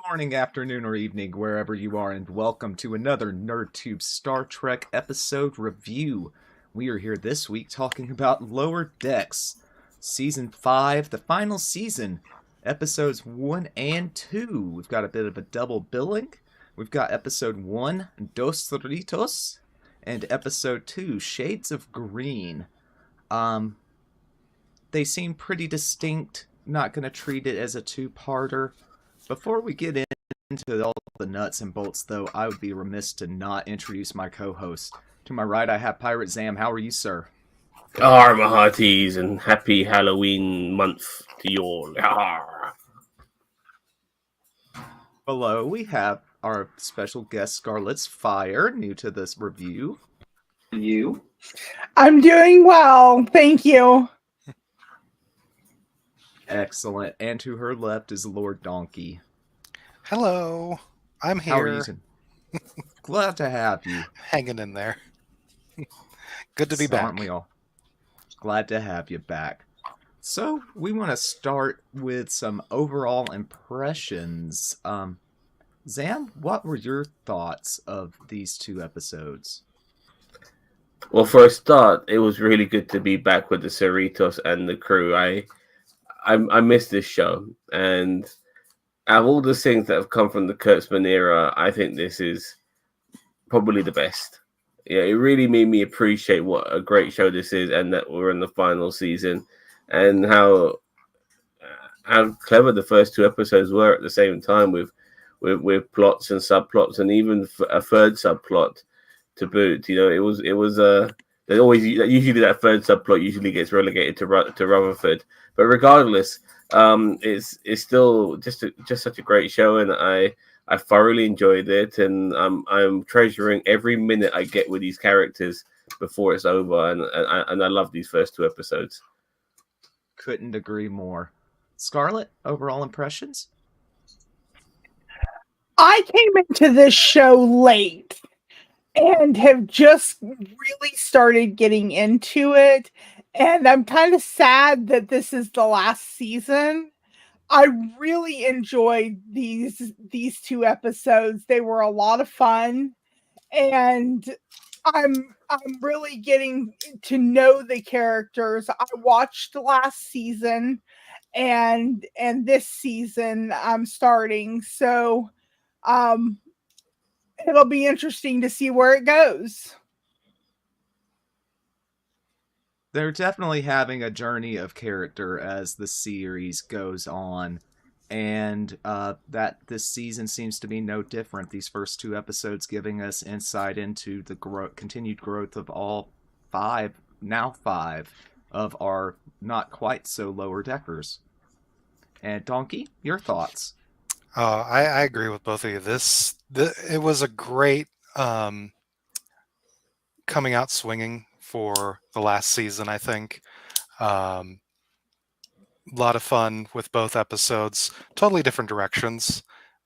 Morning, afternoon, or evening, wherever you are, and welcome to another NerdTube Star Trek episode review. We are here this week talking about Lower Decks, Season 5, the final season, episodes 1 and 2. We've got a bit of a double billing. We've got episode 1, Dos Cerritos, and episode 2, Shades of Green. They seem pretty distinct. Not going to treat it as a two-parter. Before we get into all the nuts and bolts, though, I would be remiss to not introduce my co-host. To my right, I have Pirate Zam. How are you, sir? My hearties, and happy Halloween month to you all. Below, we have our special guest, Scarlet's Fire, new to this review. I'm doing well, thank you. Excellent. And to her left is Lord Donkey. Hello, I'm here. How are you doing? Glad to have you. Hanging in there. Good to be back. Aren't we all? Glad to have you back. So, we want to start with some overall impressions. Zam, what were your thoughts of these two episodes? Well, for a start, it was really good to be back with the Cerritos and the crew. I miss this show, and out of all the things that have come from the Kurtzman era, I think this is probably the best. Yeah, it really made me appreciate what a great show this is, and that we're in the final season, and how clever the first two episodes were at the same time with plots and subplots, and even a third subplot to boot. You know, it was usually that third subplot usually gets relegated to Rutherford, but regardless, it's still just such a great show, and I thoroughly enjoyed it, and I'm treasuring every minute I get with these characters before it's over, and I love these first two episodes. Couldn't agree more. Scarlet, overall impressions? I came into this show late and have just really started getting into it, and I'm kind of sad that this is the last season. I really enjoyed these two episodes. They were a lot of fun, and I'm really getting to know the characters. I watched the last season, and this season I'm starting, so it'll be interesting to see where it goes. They're definitely having a journey of character as the series goes on, and that this season seems to be no different. These first two episodes giving us insight into the continued growth of all five of our not quite so lower deckers. And Donkey, your thoughts? I agree with both of you. It was a great coming out swinging for the last season, I think. A lot of fun with both episodes, totally different directions,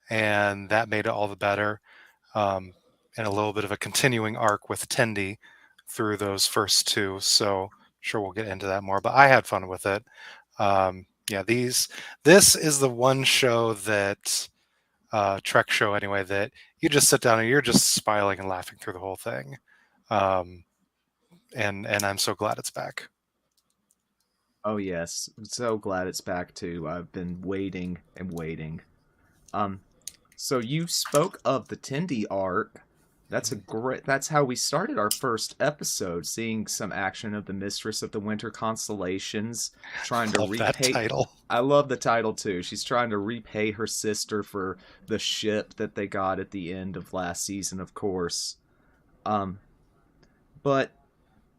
and that made it all the better. And a little bit of a continuing arc with Tendi through those first two, so sure we'll get into that more, but I had fun with it. This is the one show that Trek show anyway that you just sit down and you're just smiling and laughing through the whole thing. And I'm so glad it's back. Oh yes, so glad it's back too. I've been waiting and waiting. So you spoke of the Tendi arc. That's how we started our first episode, seeing some action of the Mistress of the Winter Constellations trying to repay that title. I love the title too. She's trying to repay her sister for the ship that they got at the end of last season, of course. But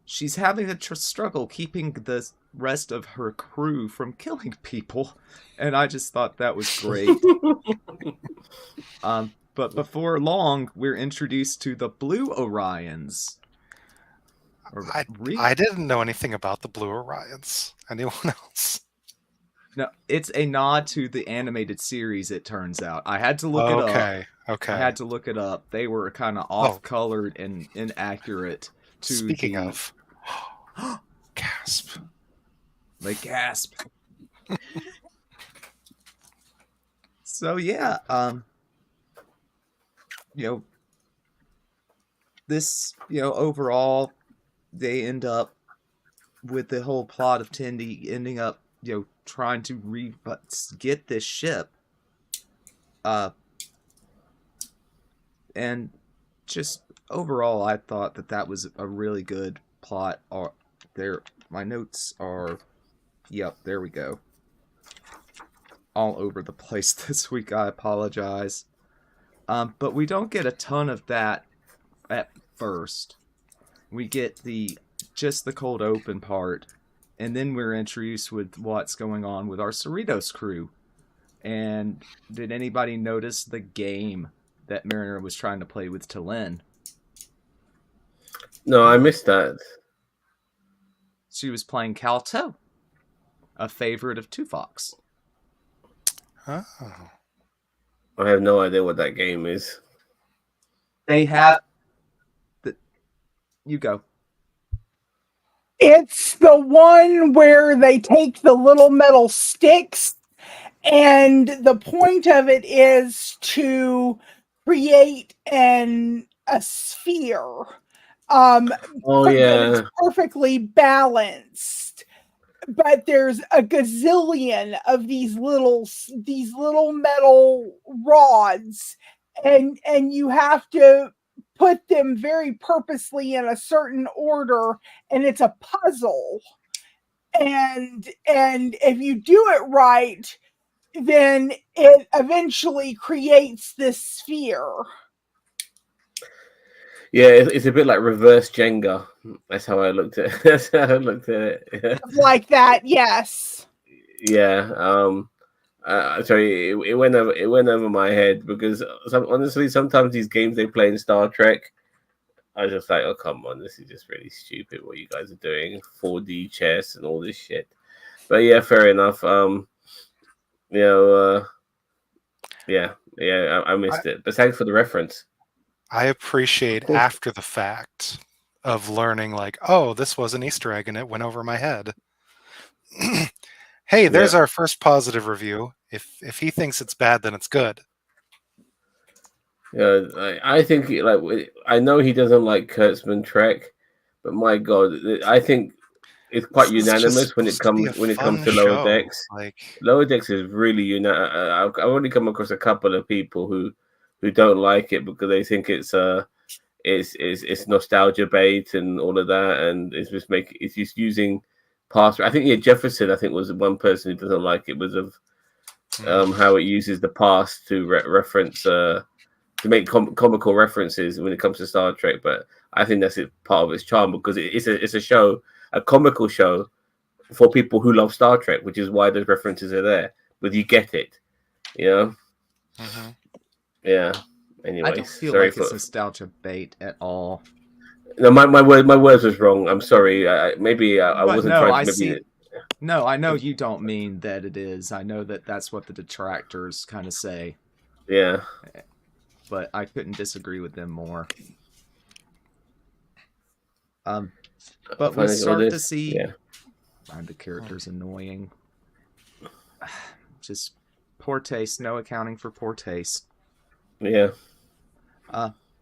she's having a struggle keeping the rest of her crew from killing people, and I just thought that was great. But before long, we're introduced to the Blue Orions. I didn't know anything about the Blue Orions. Anyone else? No, it's a nod to the animated series, it turns out. I had to look it up. Okay. I had to look it up. They were kind of off-colored and inaccurate. Speaking of... gasp. They gasp. So yeah, you know, this, overall, they end up with the whole plot of Tindy ending up, trying to get this ship. And just overall, I thought that was a really good plot. Or there, my notes are, yep, there we go. All over the place this week. I apologize. But we don't get a ton of that at first. We get just the cold open part, and then we're introduced with what's going on with our Cerritos crew. And did anybody notice the game that Mariner was trying to play with T'Lyn? No, I missed that. She was playing Calto, a favorite of Tufox. Oh. I have no idea what that game is. They have... You go. It's the one where they take the little metal sticks, and the point of it is to create a sphere. Oh, But yeah. it's perfectly balanced. But there's a gazillion of these little metal rods, and you have to put them very purposely in a certain order, and it's a puzzle. And if you do it right, then it eventually creates this sphere. Yeah, it's a bit like reverse Jenga. That's how I looked at it. That's how I looked at it. Yeah. Like that, yes. Yeah. Sorry, it went over my head because honestly, sometimes these games they play in Star Trek, I was just like, oh come on, this is just really stupid what you guys are doing, 4D chess and all this shit. But yeah, fair enough. Yeah, I missed it, but thanks for the reference. I appreciate after the fact of learning, like, oh, this was an Easter egg and it went over my head. Hey, there's our first positive review. If he thinks it's bad, then it's good. Yeah, I think I know he doesn't like Kurtzman Trek, but my God, I think it's quite unanimous when it comes to Lower Decks. Lower Decks is really unanimous. I've only come across a couple of people who don't like it because they think it's nostalgia bait and all of that, and it's just using past. I think Jefferson was one person who doesn't like it because of how it uses the past to reference to make comical references when it comes to Star Trek. But I think that's part of its charm because it's a show, a comical show for people who love Star Trek, which is why those references are there. But you get it, you know. Mm-hmm. Yeah. Anyway, I don't feel like it's nostalgia bait at all. No, my words was wrong. I'm sorry. I wasn't trying to. No, I know you don't mean that it is. I know that's what the detractors kind of say. Yeah. But I couldn't disagree with them more. But we start to see. Yeah. I find the characters annoying. Just poor taste. No accounting for poor taste. Yeah.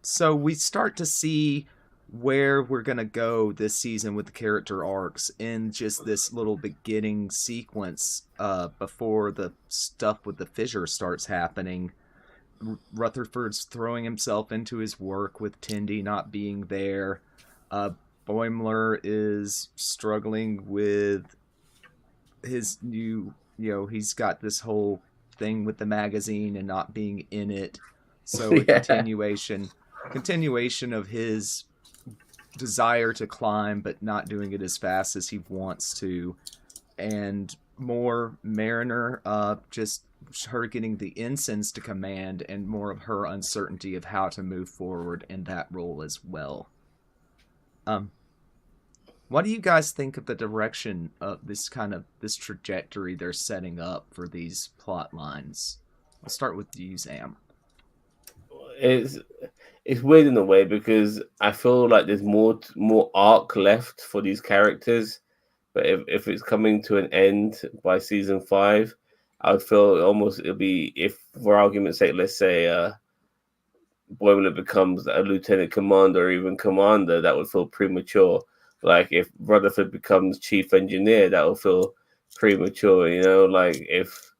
So we start to see where we're gonna go this season with the character arcs in just this little beginning sequence before the stuff with the fissure starts happening. Rutherford's throwing himself into his work with Tindy not being there. Boimler is struggling with his new, he's got this whole thing with the magazine and not being in it. So a continuation of his desire to climb, but not doing it as fast as he wants to. And more Mariner, just her getting the ensigns to command and more of her uncertainty of how to move forward in that role as well. What do you guys think of the direction of this trajectory they're setting up for these plot lines? I'll start with you, Sam. It's weird in a way because I feel like there's more arc left for these characters, but if it's coming to an end by season 5, I would feel almost it'll be, if for argument's sake, let's say Boimler becomes a lieutenant commander or even commander, that would feel premature. Like if Rutherford becomes chief engineer, that would feel premature. Like if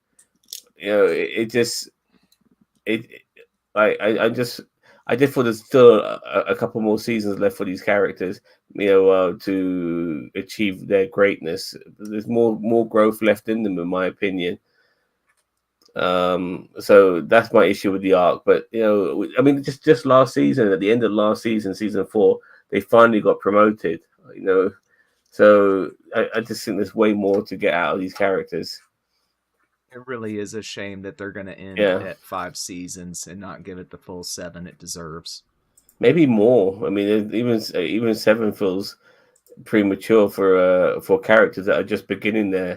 it just it like I just thought there's still a couple more seasons left for these characters, to achieve their greatness. There's more growth left in them, in my opinion. So that's my issue with the arc. But I mean, just last season, at the end of last season, season 4, they finally got promoted. So I just think there's way more to get out of these characters. It really is a shame that they're going to end Yeah. at 5 seasons and not give it the full 7 it deserves. Maybe more. I mean, even 7 feels premature for characters that are just beginning their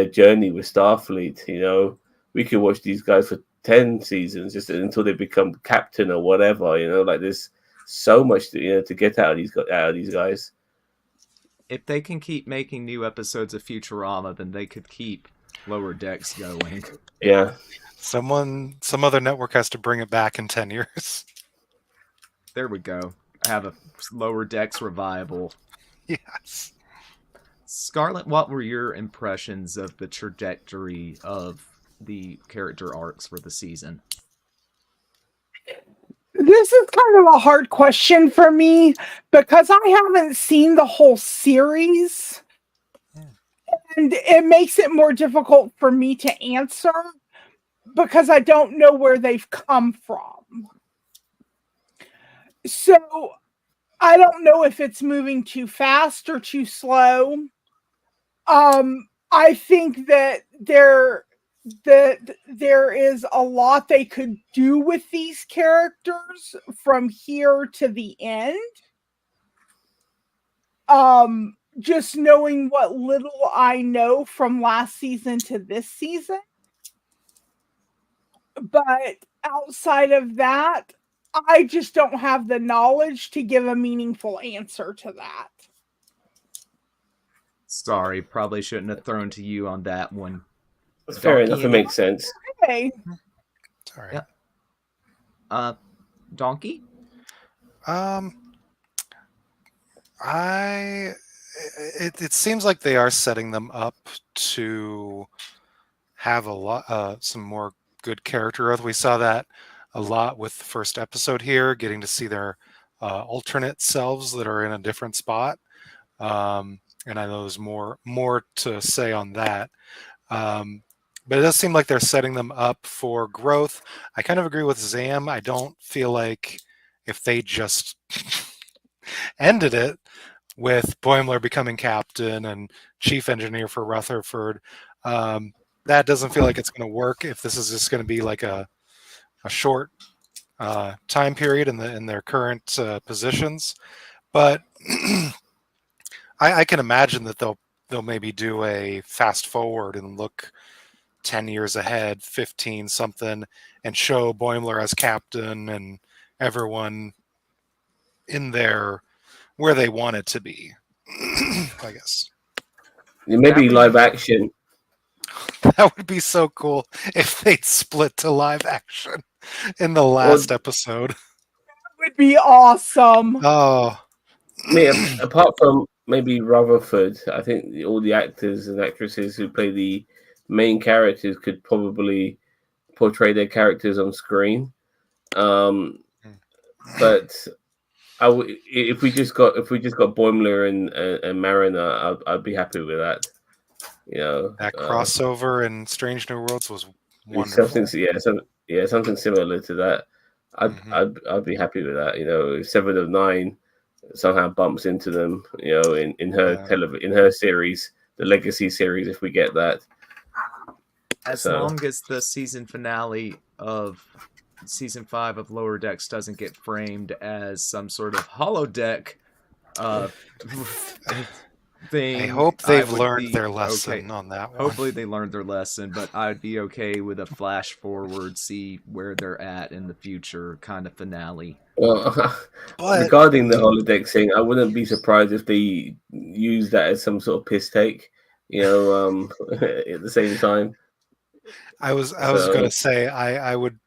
journey with Starfleet. We could watch these guys for 10 seasons just until they become captain or whatever. Like there's so much to get out of these guys. If they can keep making new episodes of Futurama, then they could keep Lower Decks going. Yeah. Some other network has to bring it back in 10 years. There we go. Have a Lower Decks revival. Yes. Scarlett, what were your impressions of the trajectory of the character arcs for the season? This is kind of a hard question for me because I haven't seen the whole series. And it makes it more difficult for me to answer because I don't know where they've come from. So I don't know if it's moving too fast or too slow. I think that there is a lot they could do with these characters from here to the end. Just knowing what little I know from last season to this season. But outside of that, I just don't have the knowledge to give a meaningful answer to that. Sorry, probably shouldn't have thrown to you on that one. That's fair enough. It makes sense. Okay. Sorry. Yeah. Donkey? It seems like they are setting them up to have a lot, some more good character growth. We saw that a lot with the first episode here, getting to see their alternate selves that are in a different spot. And I know there's more to say on that. But it does seem like they're setting them up for growth. I kind of agree with Zam. I don't feel like if they just ended it with Boimler becoming captain and chief engineer for Rutherford, that doesn't feel like it's going to work if this is just going to be like a short time period in their current positions. But I can imagine that they'll maybe do a fast forward and look 10 years ahead, 15 something, and show Boimler as captain and everyone in there where they want it to be. I guess. Maybe live action. That would be so cool if they'd split to live action in the last episode. That would be awesome. Oh. I mean, apart from maybe Rutherford, I think all the actors and actresses who play the main characters could probably portray their characters on screen. But if we just got Boimler and Mariner, I'd be happy with that. That crossover in Strange New Worlds was wonderful. Something similar to that. I'd be happy with that. If 7 of 9 somehow bumps into them, in her series, the Legacy series, if we get that. As long as the season finale of season 5 of Lower Decks doesn't get framed as some sort of holodeck thing. I hope they've learned their lesson on that one. Hopefully they learned their lesson, but I'd be okay with a flash forward, see where they're at in the future kind of finale. Well, regarding the holodeck thing, I wouldn't be surprised if they use that as some sort of piss take, at the same time. I was going to say I would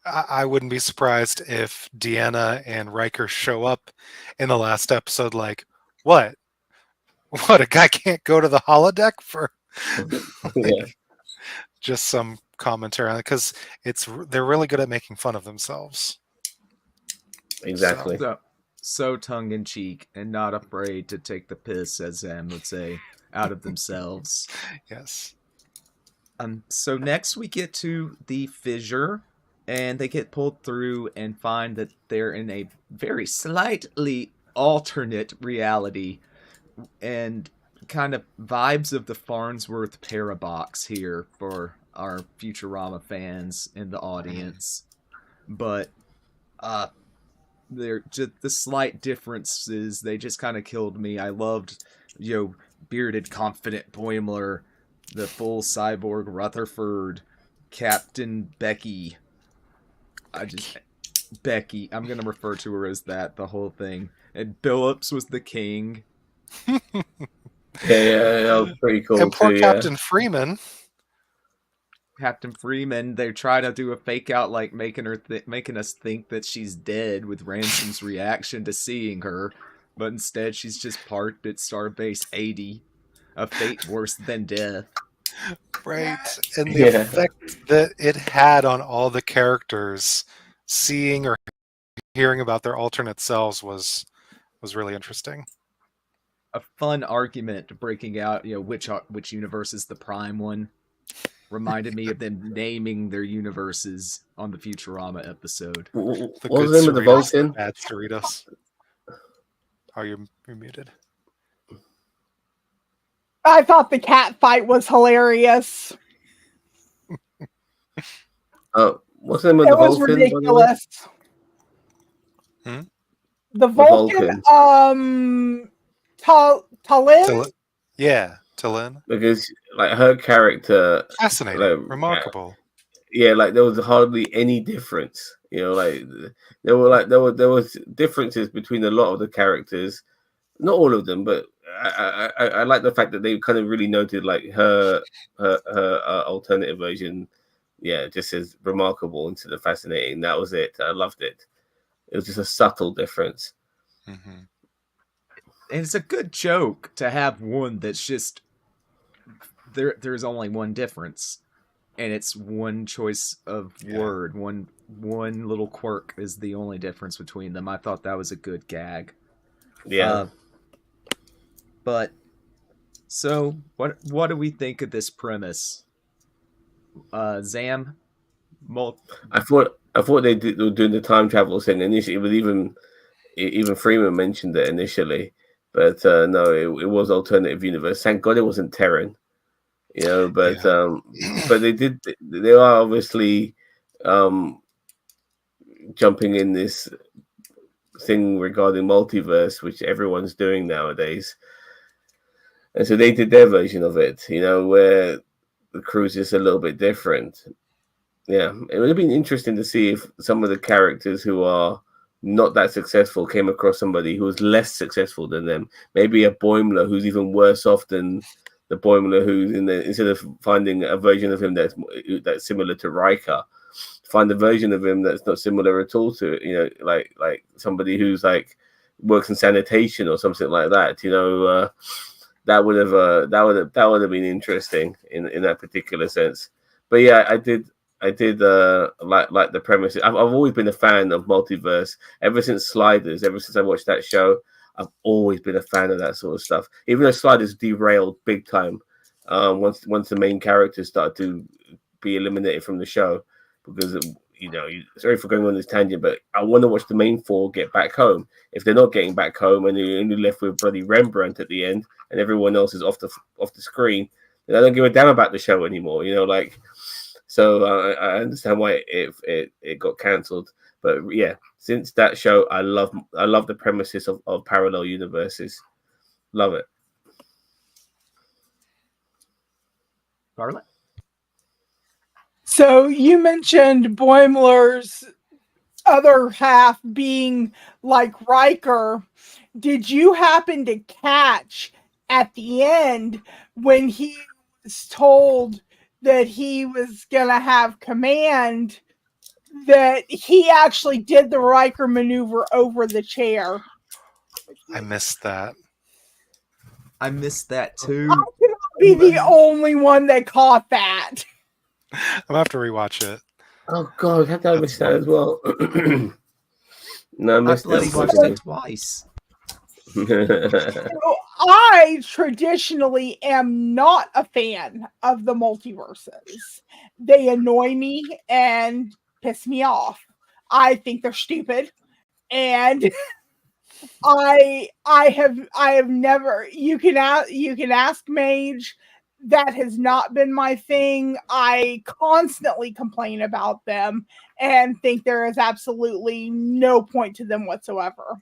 I wouldn't be surprised if Deanna and Riker show up in the last episode. Like, what? What, a guy can't go to the holodeck for Yeah, just some commentary on it, because they're really good at making fun of themselves. exactly. So tongue in cheek and not afraid to take the piss, as Sam would say, out of themselves. Yes. So next we get to the fissure, and they get pulled through and find that they're in a very slightly alternate reality, and kind of vibes of the Farnsworth paradox here for our Futurama fans in the audience. But they're just the slight differences. They just kind of killed me. I loved, bearded, confident Boimler, the full cyborg Rutherford, Captain Becky. Becky. I'm gonna refer to her as that the whole thing. And Billups was the king. Yeah, that was pretty cool And poor too. Captain Freeman. Captain Freeman, they try to do a fake out, like making us think that she's dead with Ransom's reaction to seeing her, but instead she's just parked at Starbase 80, a fate worse than death. Right. And the effect that it had on all the characters, seeing or hearing about their alternate selves was really interesting. A fun argument breaking out, which universe is the prime one. Reminded me of them naming their universes on the Futurama episode. What was the name of the Cerritos, Vulcan? Bad Cerritos. Oh, you're muted. I thought the cat fight was hilarious. What's the name of It the was Vulcan? ridiculous. The Vulcan, Talin? Yeah, Talin. Because like her character, Fascinating, remarkable. Yeah, like there was hardly any difference. Like there was differences between a lot of the characters, not all of them, but I like the fact that they kind of really noted like her alternative version. Yeah, just as remarkable instead of fascinating. That was it. I loved it. It was just a subtle difference. Mm-hmm. And it's a good joke to have one that's just there's only one difference, and it's one choice of word. One little quirk is the only difference between them. I thought that was a good gag. Yeah. But so what do we think of this premise? Zam? I thought they were doing the time travel thing initially. It was even Freeman mentioned it initially, but no, it was alternative universe. Thank God it wasn't Terran, But but they are obviously jumping in this thing regarding multiverse, which everyone's doing nowadays. And so they did their version of it, where the crew's just a little bit different. Yeah, it would have been interesting to see if some of the characters who are not that successful came across somebody who was less successful than them. Maybe a Boimler who's even worse off than the Boimler who's instead of finding a version of him that's similar to Riker, find a version of him that's not similar at all to like somebody who's like works in sanitation or something like that. That would have been interesting in that particular sense. But yeah, I did like the premise. I've always been a fan of multiverse ever since Sliders. Ever since I watched that show, I've always been a fan of that sort of stuff. Even though Sliders derailed big time once the main characters started to be eliminated from the show, because sorry for going on this tangent, but I want to watch the main four get back home. If they're not getting back home and you're only left with bloody Rembrandt at the end and everyone else is off the screen, then I don't give a damn about the show anymore. So I understand why it got cancelled. But yeah, since that show, I love the premises of parallel universes. Love it. Scarlett? So you mentioned Boimler's other half being like Riker. Did you happen to catch at the end when he was told that he was going to have command that he actually did the Riker maneuver over the chair. I missed that. I missed that I too. cannot be the only one that caught that. I'm gonna have to rewatch it. Oh God, how did I miss that as well? No, I I missed bloody that. watched it twice. So I traditionally am not a fan of the multiverses. They annoy me and piss me off. I think they're stupid, and I have never. You can ask Mage. That has not been my thing. I constantly complain about them and think there is absolutely no point to them whatsoever.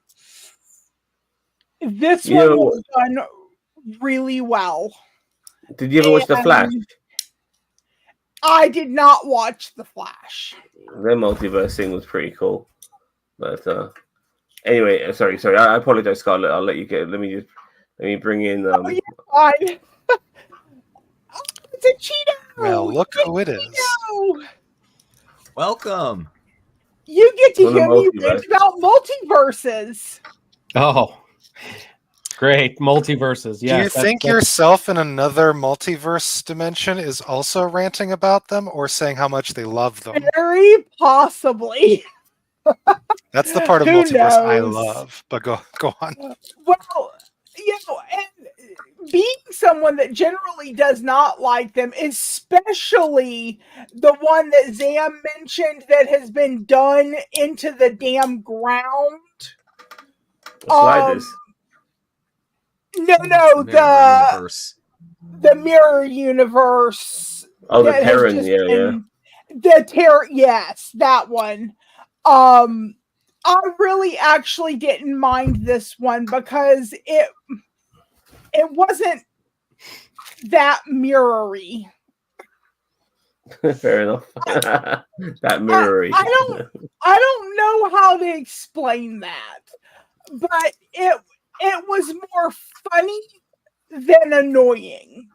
This You one know, was done really well. did you ever watch The Flash? And I did not watch The Flash. Their multiverse thing was pretty cool. But anyway, sorry. I apologize, Scarlett. I'll let you get. Let me bring in. Fine. Oh, it's a Cheeto. Well, look It's a who it is. Cheeto. Welcome. You get to On the hear me multiverse. rant about multiverses. Oh, great. Multiverses. Do you Yes. think yourself in another multiverse dimension is also ranting about them or saying how much they love them? Very possibly. That's the part of Who multiverse I knows? love. But go on. Well, and being someone that generally does not like them, especially the one that Zam mentioned that has been done into the damn ground. Sliders. No, Mirror universe. the mirror universe. Oh, the that has Terran. just Yeah. been- The Terran, yes, that one. I really actually didn't mind this one because it wasn't that mirrory. Fair enough. That mirroring. I don't know how to explain that, but it was more funny than annoying.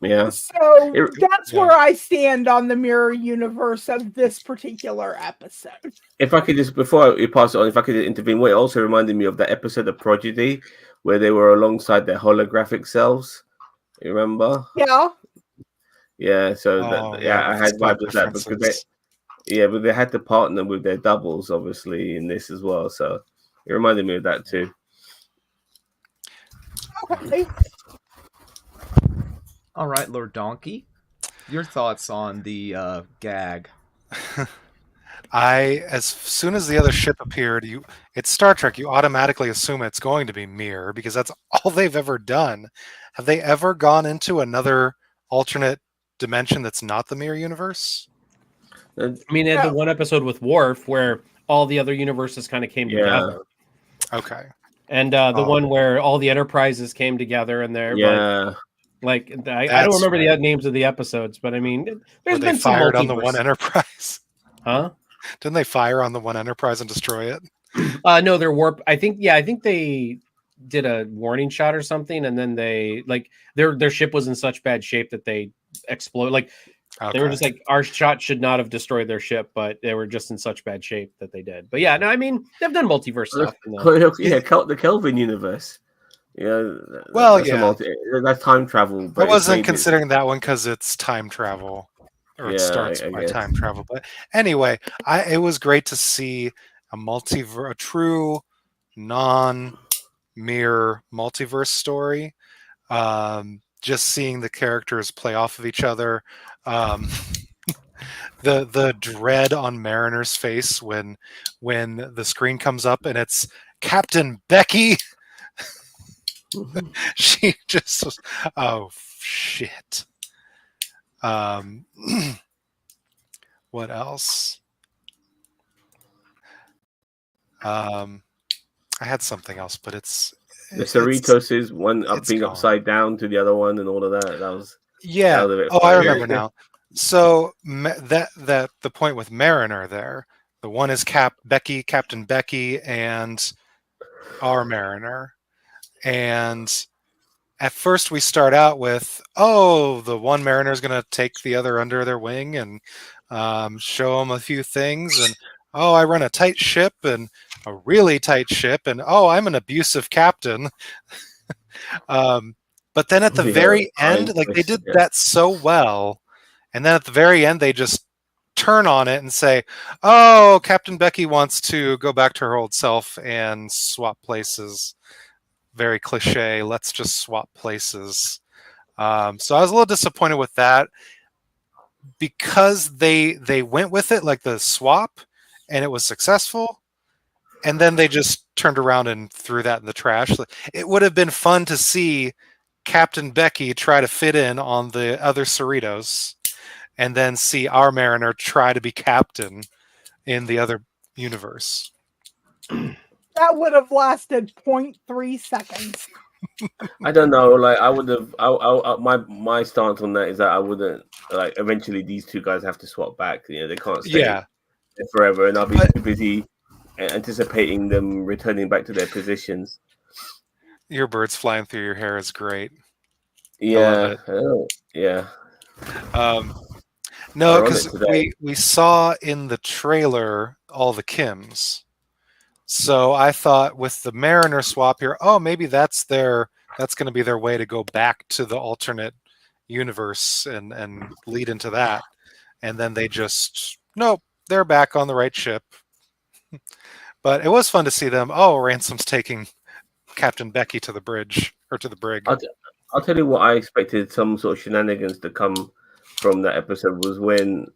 Yeah. So that's Yeah. where I stand on the mirror universe of this particular episode. If I could just, before you pass it on, if I could intervene, what it also reminded me of that episode of Prodigy where they were alongside their holographic selves. You remember? Yeah. Yeah. So I had slight vibes of that because differences. but they had to partner with their doubles, obviously, in this as well. So it reminded me of that too. Okay. All right, Lord Donkey. Your thoughts on the gag? As soon as the other ship appeared, it's Star Trek. You automatically assume it's going to be Mirror because that's all they've ever done. Have they ever gone into another alternate dimension that's not the Mirror universe? I mean, they had the one episode with Worf where all the other universes kind of came together. Okay. And the one where all the Enterprises came together and they're I don't remember the names of the episodes, but I mean, there's been some fired on multiverse. the one Enterprise. Huh? Didn't they fire on the one Enterprise and destroy it? No, they're warp. I think they did a warning shot or something, and then they their ship was in such bad shape that they explode. They were just like, our shot should not have destroyed their ship, but they were just in such bad shape that they did. But yeah, no, I mean, they've done multiverse stuff. The Kelvin universe. Yeah. Well, that's time travel. I wasn't considering that one because it's time travel, or it starts I by guess. time travel. But anyway, it was great to see a true non-mirror multiverse story. Just seeing the characters play off of each other. The dread on Mariner's face when the screen comes up and it's Captain Becky. She just was, oh shit. What else? I had something else, but it's the Cerritos is one being gone. upside down to the other one and all of that. That was I remember now. So that the point with Mariner there, the one is Captain Becky, and our Mariner, and at first we start out with, oh, the one mariner is going to take the other under their wing and show them a few things, and oh, I run a tight ship and a really tight ship, and oh, I'm an abusive captain. But then at the very end, like they did that so well, and then at the very end they just turn on it and say, oh, Captain Becky wants to go back to her old self and swap places. Very cliche, let's just swap places. So I was a little disappointed with that, because they went with it, like the swap, and it was successful, and then they just turned around and threw that in the trash. It would have been fun to see Captain Becky try to fit in on the other Cerritos, and then see our mariner try to be captain in the other universe. That would have lasted 0.3 seconds. I don't know. Like I would have. My stance on that is that I wouldn't. Like eventually, these two guys have to swap back. You know, they can't stay there forever, and I'll be too busy anticipating them returning back to their positions. Your birds flying through your hair is great. Yeah, yeah. No, because we saw in the trailer all the Kims. So I thought with the Mariner swap here, oh, maybe that's going to be their way to go back to the alternate universe and lead into that. And then they just, nope, they're back on the right ship. But it was fun to see them. Oh, Ransom's taking Captain Becky to the bridge, or to the brig. I'll tell you what I expected some sort of shenanigans to come from that episode was when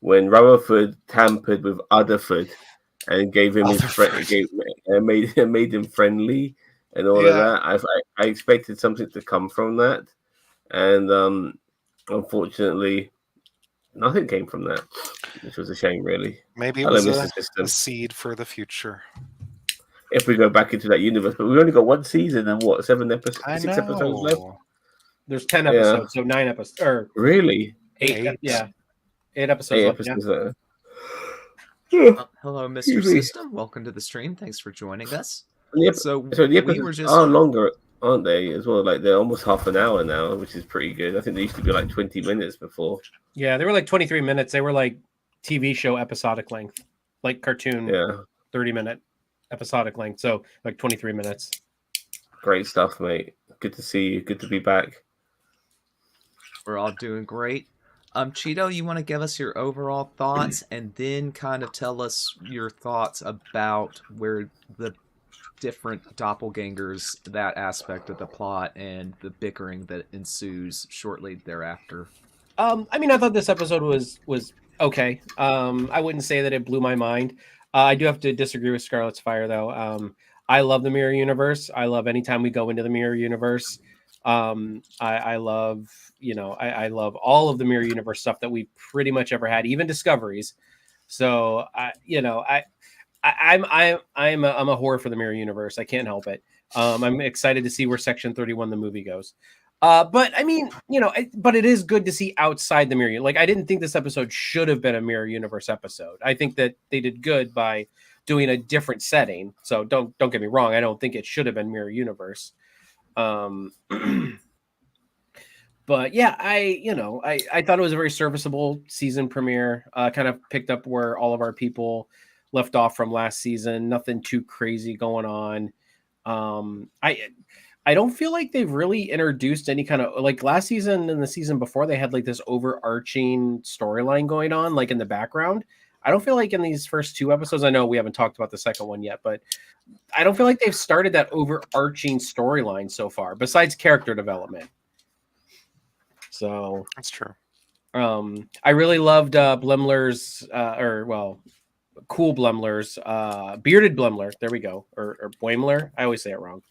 Rutherford tampered with Rutherford and gave him his made him friendly and all of that. I expected something to come from that, and unfortunately, nothing came from that, which was a shame, really. Maybe it was a seed for the future. If we go back into that universe, but we've only got one season and what, 6 episodes left? There's 10 episodes, so 9 episodes. Or really? 8. Yeah. 8 episodes left. Hello, Mr. System. Welcome to the stream. Thanks for joining us. The episodes are longer, aren't they, as well? Like they're almost half an hour now, which is pretty good. I think they used to be like 20 minutes before. Yeah, they were like 23 minutes. They were like TV show episodic length, like cartoon 30-minute episodic length. So like 23 minutes. Great stuff, mate. Good to see you. Good to be back. We're all doing great. Cheeto, you want to give us your overall thoughts and then kind of tell us your thoughts about where the different doppelgangers, that aspect of the plot, and the bickering that ensues shortly thereafter. I mean, I thought this episode was okay. I wouldn't say that it blew my mind. I do have to disagree with Scarlet's Fire, though. I love the Mirror Universe. I love anytime we go into the Mirror Universe. I love, I love all of the Mirror Universe stuff that we pretty much ever had, even Discoveries. So I'm a whore for the Mirror Universe. I can't help it. I'm excited to see where Section 31 the movie goes. But I mean, but it is good to see outside the Mirror. Like I didn't think this episode should have been a Mirror Universe episode. I think that they did good by doing a different setting. So don't get me wrong. I don't think it should have been Mirror Universe. But yeah, I thought it was a very serviceable season premiere. Kind of picked up where all of our people left off from last season. Nothing too crazy going on. I don't feel like they've really introduced any kind of, like last season and the season before, they had like this overarching storyline going on, like in the background. I don't feel like in these first 2 episodes, I know we haven't talked about the second one yet, but I don't feel like they've started that overarching storyline so far, besides character development. So that's true. I really loved Blemler's, Cool Blemler's, Bearded Blemler. There we go. Or Boimler. I always say it wrong.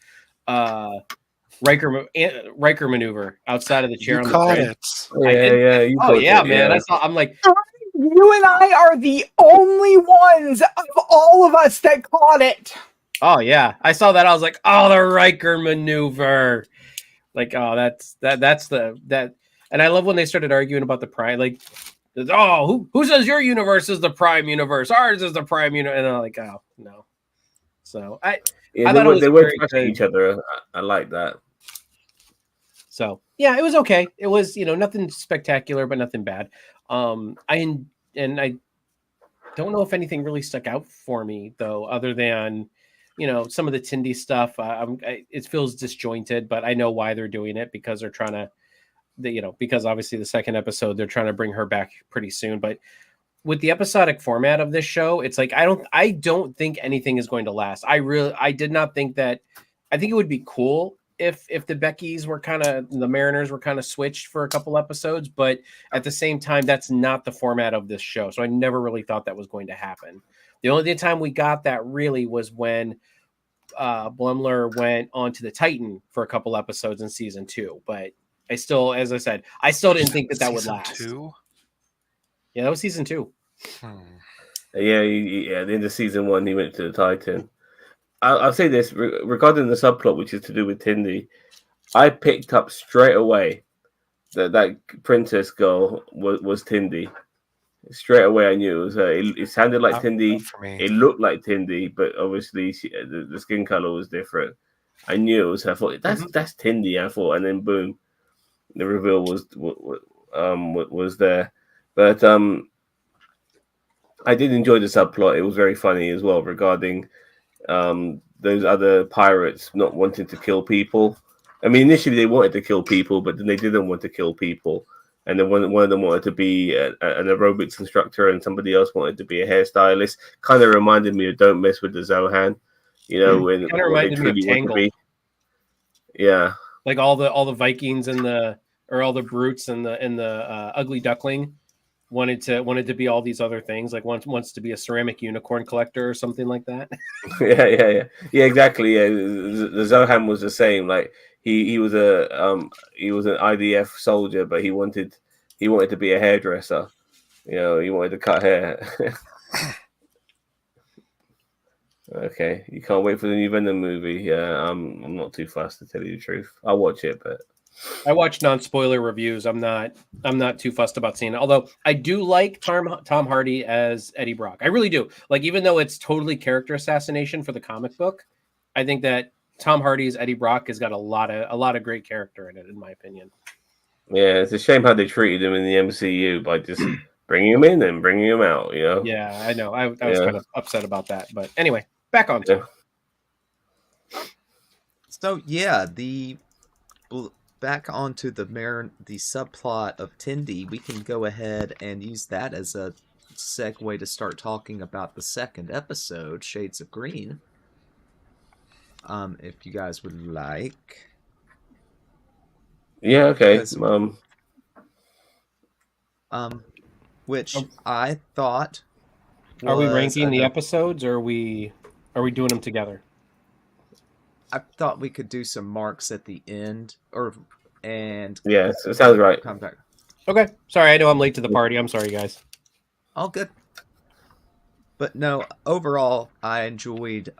Riker maneuver outside of the chair. You caught it. Man. I'm like, you and I are the only ones of all of us that caught it. Oh yeah, I saw that. I was like, oh, the Riker maneuver. Like, oh, that's that. And I love when they started arguing about the Prime. Like, oh, who says your universe is the Prime universe? Ours is the Prime universe. And I'm like, oh no. So I thought they were touching each other. I like that. So yeah, it was okay. It was, nothing spectacular, but nothing bad. I don't know if anything really stuck out for me though, other than some of the Tindy stuff. It feels disjointed, but I know why they're doing it, because they're trying to, because obviously the second episode they're trying to bring her back pretty soon. But with the episodic format of this show, it's like I don't think anything is going to last. I did not think that. I think it would be cool if the Beckys were the Mariners were kind of switched for a couple episodes, but at the same time, that's not the format of this show. So I never really thought that was going to happen. The only time we got that really was when Blumler went onto the Titan for a couple episodes in season 2. But I still, as I said, I still didn't think that would last. Season 2? Yeah, that was season 2. Yeah, at the end of season 1, he went to the Titan. I'll say this regarding the subplot, which is to do with Tindy. I picked up straight away that princess girl was Tindy. Straight away, I knew it was her. It sounded like Tindy. It looked like Tindy, but obviously the skin color was different. I knew it was her. I thought that's Tindy. I thought, and then boom, the reveal was there. But I did enjoy the subplot. It was very funny as well regarding those other pirates not wanting to kill people. I mean, initially they wanted to kill people, but then they didn't want to kill people. And then one of them wanted to be an aerobics instructor, and somebody else wanted to be a hairstylist. Kind of reminded me of Don't Mess with the Zohan. When kind of reminded me of Tangled. Yeah, like all the Vikings and all the brutes and the ugly duckling wanted to be all these other things, like wants to be a ceramic unicorn collector or something like that. yeah, exactly. Yeah, the Zohan was the same. Like he was an IDF soldier, but he wanted to be a hairdresser. He wanted to cut hair. Okay, you can't wait for the new Venom movie. Yeah, I'm not too fast, to tell you the truth. I'll watch it, but I watch non-spoiler reviews. I'm not too fussed about seeing it. Although I do like Tom Hardy as Eddie Brock. I really do. Like, even though it's totally character assassination for the comic book, I think that Tom Hardy's Eddie Brock has got a lot of great character in it, in my opinion. Yeah, it's a shame how they treated him in the MCU by just bringing him in and bringing him out. Yeah, I know. I was kind of upset about that, but anyway, back on to it. So yeah, back onto the subplot of Tindy, we can go ahead and use that as a segue to start talking about the second episode, Shades of Green. If you guys would like. Yeah, okay. Which I thought. Are we ranking the episodes, or are we doing them together? I thought we could do some marks at the end, yeah, it sounds right. Come back. Okay, sorry, I know I'm late to the party. I'm sorry, guys. All good. But no, overall, I enjoyed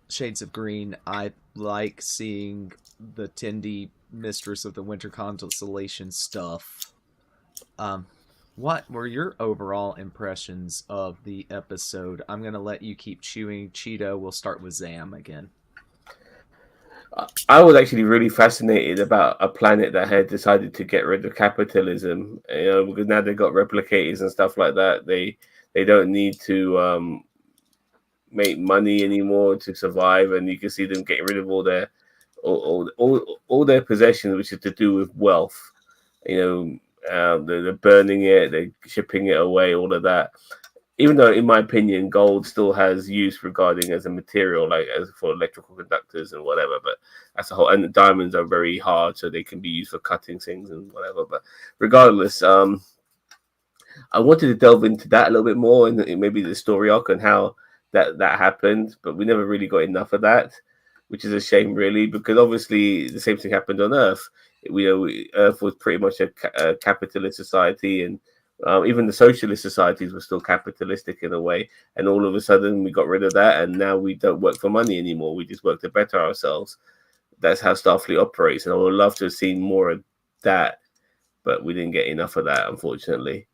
Shades of Green. I like seeing the Tindy Mistress of the Winter Constellation stuff. What were your overall impressions of the episode? I'm gonna let you keep chewing. Cheeto, we'll start with Zam again. I was actually really fascinated about a planet that had decided to get rid of capitalism. Because now they've got replicators and stuff like that. They don't need to make money anymore to survive, and you can see them getting rid of all their possessions, which is to do with wealth. They're burning it, they're shipping it away, all of that. Even though, in my opinion, gold still has use regarding as a material, like as for electrical conductors and whatever. But that's a whole. And the diamonds are very hard, so they can be used for cutting things and whatever. But regardless, I wanted to delve into that a little bit more, and maybe the story arc and how that happened. But we never really got enough of that, which is a shame, really, because obviously the same thing happened on Earth. Earth was pretty much a capitalist society, and even the socialist societies were still capitalistic in a way. And all of a sudden, we got rid of that, and now we don't work for money anymore. We just work to better ourselves. That's how Starfleet operates, and I would love to have seen more of that, but we didn't get enough of that, unfortunately.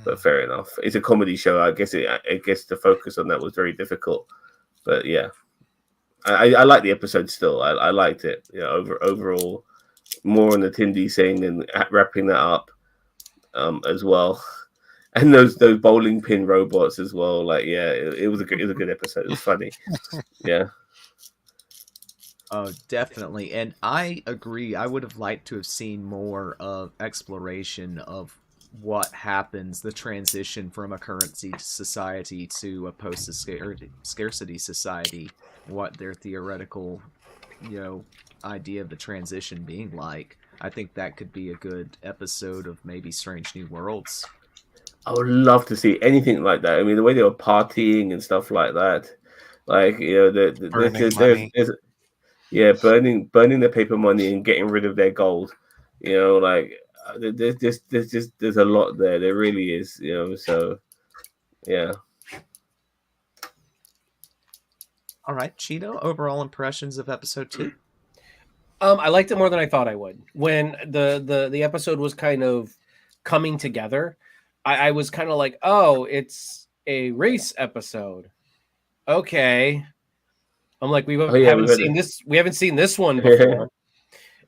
But fair enough. It's a comedy show. I guess the focus on that was very difficult. But yeah, I like the episode still. I liked it. Overall. more on the Tindy thing and wrapping that up as well. And those bowling pin robots as well. Like, yeah, it was a good episode. It was funny. Yeah. Oh, definitely. And I agree. I would have liked to have seen more of exploration of what happens, the transition from a currency society to a post-scarcity society, what their theoretical, idea of the transition being like. I think that could be a good episode of maybe Strange New Worlds. I would love to see anything like that. I mean, the way they were partying and stuff like that. Like, there's burning the paper money and getting rid of their gold. Like there's a lot there. There really is. So yeah. All right, Cheeto. Overall impressions of episode 2. I liked it more than I thought I would. When the episode was kind of coming together, I was kind of like, oh, it's a race episode. Okay. I'm like, we haven't seen this one before.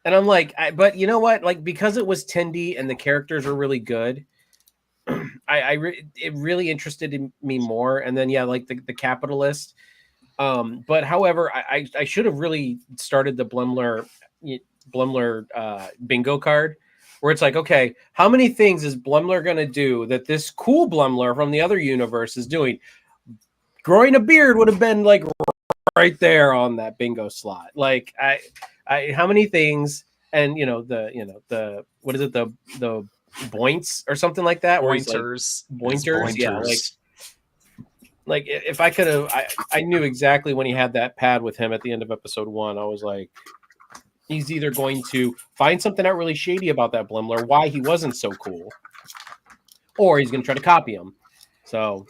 And I'm like, but you know what? Like, because it was Tindy and the characters are really good, it really interested me more. And then, yeah, like the capitalist. But however, I should have really started the Blemler bingo card, where it's like, okay, how many things is Blemler going to do that this cool Blemler from the other universe is doing? Growing a beard would have been like right there on that bingo slot. Like, I how many things, and the what is it, the boints or something like that? Pointers. Pointers. Yeah, like if I could have, I knew exactly when he had that pad with him at the end of episode 1. I was like, he's either going to find something out really shady about that Blemler, why he wasn't so cool, or he's going to try to copy him. So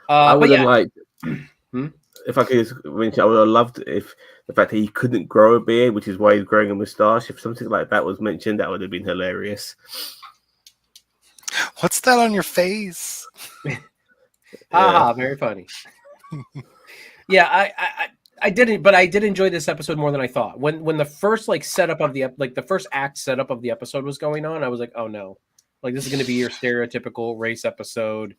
I would have liked, if I could just mention, I would have loved if the fact that he couldn't grow a beard, which is why he's growing a moustache. If something like that was mentioned, that would have been hilarious. What's that on your face? Very funny. Yeah, I didn't, but I did enjoy this episode more than I thought. When the first setup of the first act setup of the episode was going on, I was like, oh no, like this is going to be your stereotypical race episode.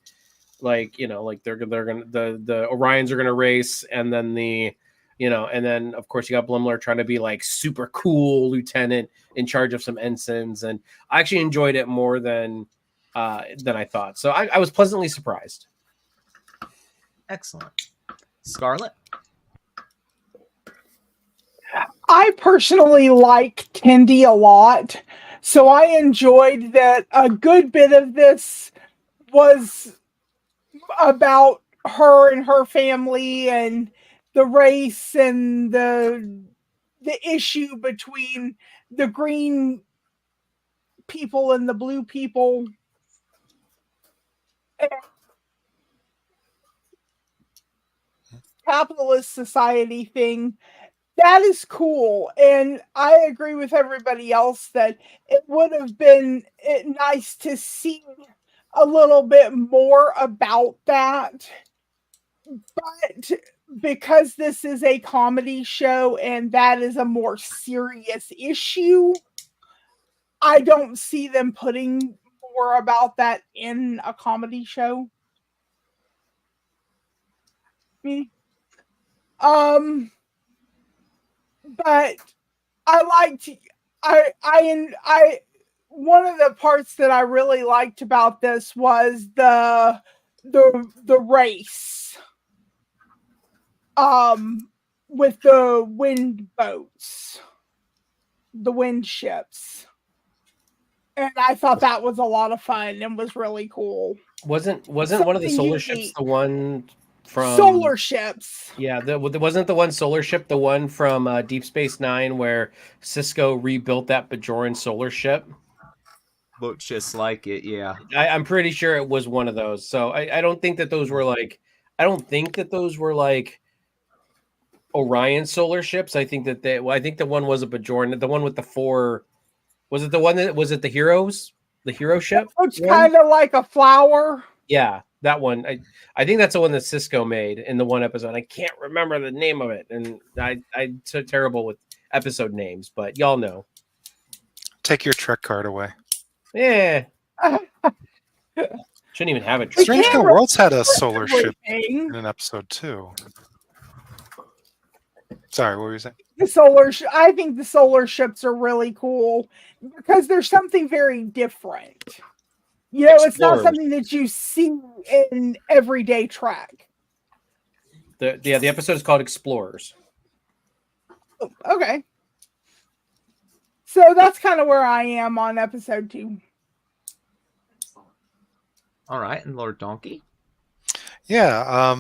Like, like they're gonna the Orions are gonna race, and then and then of course you got Blemler trying to be like super cool lieutenant in charge of some ensigns, and I actually enjoyed it more than I thought. So I was pleasantly surprised. Excellent. Scarlett? I personally like Tindy a lot, so I enjoyed that a good bit of this was about her and her family and the race and the issue between the green people and the blue people. And capitalist society thing. That is cool. And I agree with everybody else that it would have been nice to see a little bit more about that. But because this is a comedy show and that is a more serious issue, I don't see them putting more about that in a comedy show. But I liked I one of the parts that I really liked about this was the race with the wind boats, the wind ships. And I thought that was a lot of fun and was really cool. Wasn't one of the solar ships the one from solar ships? Yeah, wasn't the one solar ship the one from Deep Space Nine where Cisco rebuilt that Bajoran solar ship? Looked just like it, yeah. I'm pretty sure it was one of those. So I don't think that those were like Orion solar ships. I think that I think the one was a Bajoran. The one with the 4. Was it the one that was it the Heroes? The Hero ship? It's kind of like a flower. Yeah, that one. I think that's the one that Cisco made in the one episode. I can't remember the name of it, and I'm so terrible with episode names, but y'all know. take your Trek card away. Yeah. Shouldn't even have it. Strange New Worlds had a remember solar ship everything. in an episode too. Sorry, what were you saying? I think the solar ships are really cool because there's something very different. You know, it's not Explorers. something that you see in everyday Trek. The episode is called Explorers. Okay. So that's kind of where I am on episode 2. All right, and Lord Donkey. Yeah,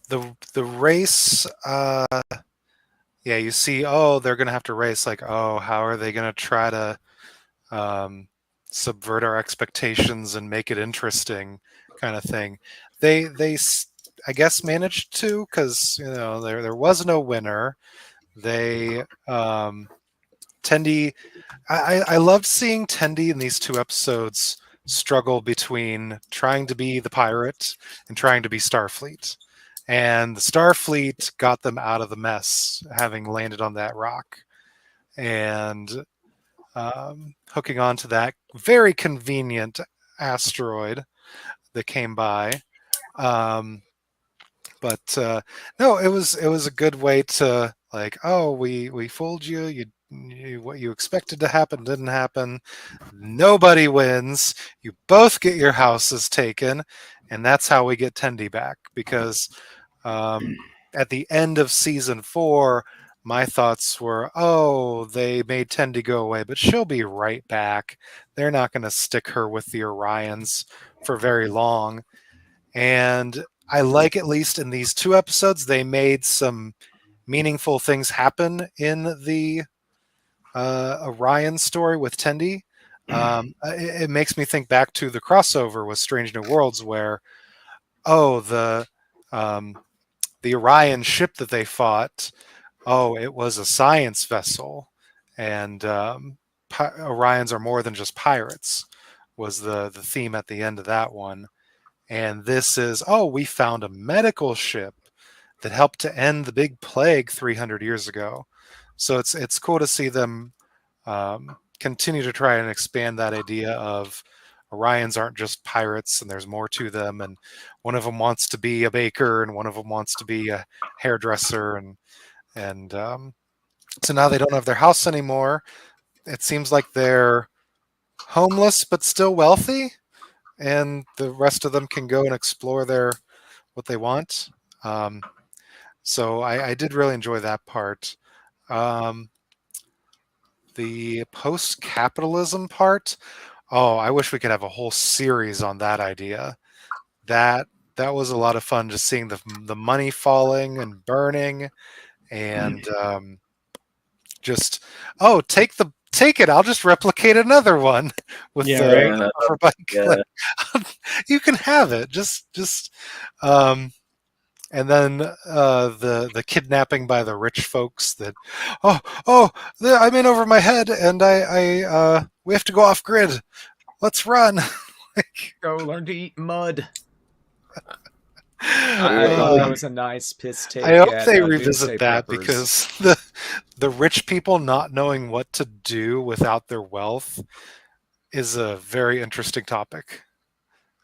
the race. Yeah, you see. Oh, they're gonna have to race. Like, oh, how are they gonna try to subvert our expectations and make it interesting, kind of thing. They I guess managed to, because there was no winner. They Tendi. I loved seeing Tendi in these 2 episodes struggle between trying to be the pirate and trying to be Starfleet. And the Starfleet got them out of the mess, having landed on that rock. And hooking onto that very convenient asteroid that came by. But no, it was a good way to, like, oh, we fooled you. What you expected to happen didn't happen. Nobody wins. You both get your houses taken, and that's how we get Tendi back. Because at the end of season 4, my thoughts were, oh, they made Tendi go away, but she'll be right back. They're not going to stick her with the Orions for very long. And I like, at least in these 2 episodes, they made some meaningful things happen in the Orion story with Tendi. It makes me think back to the crossover with Strange New Worlds, where, oh, the Orion ship that they fought, oh, it was a science vessel, and Orions are more than just pirates, was the theme at the end of that one. And this is, oh, we found a medical ship that helped to end the big plague 300 years ago. So it's cool to see them continue to try and expand that idea of Orions aren't just pirates, and there's more to them. And one of them wants to be a baker, and one of them wants to be a hairdresser, and so now they don't have their house anymore. It seems like they're homeless but still wealthy, and the rest of them can go and explore what they want. So I did really enjoy that part. The post-capitalism part, oh, I wish we could have a whole series on that idea. That was a lot of fun, just seeing the money falling and burning, and just, oh, take it. I'll just replicate another one with the hoverbike. Yeah. You can have it. Just and then the kidnapping by the rich folks. That I'm in over my head, and I we have to go off grid. Let's run. Go learn to eat mud. I I thought that was a nice piss take. I hope at, they Doomsday revisit that, Preppers. because the rich people not knowing what to do without their wealth is a very interesting topic.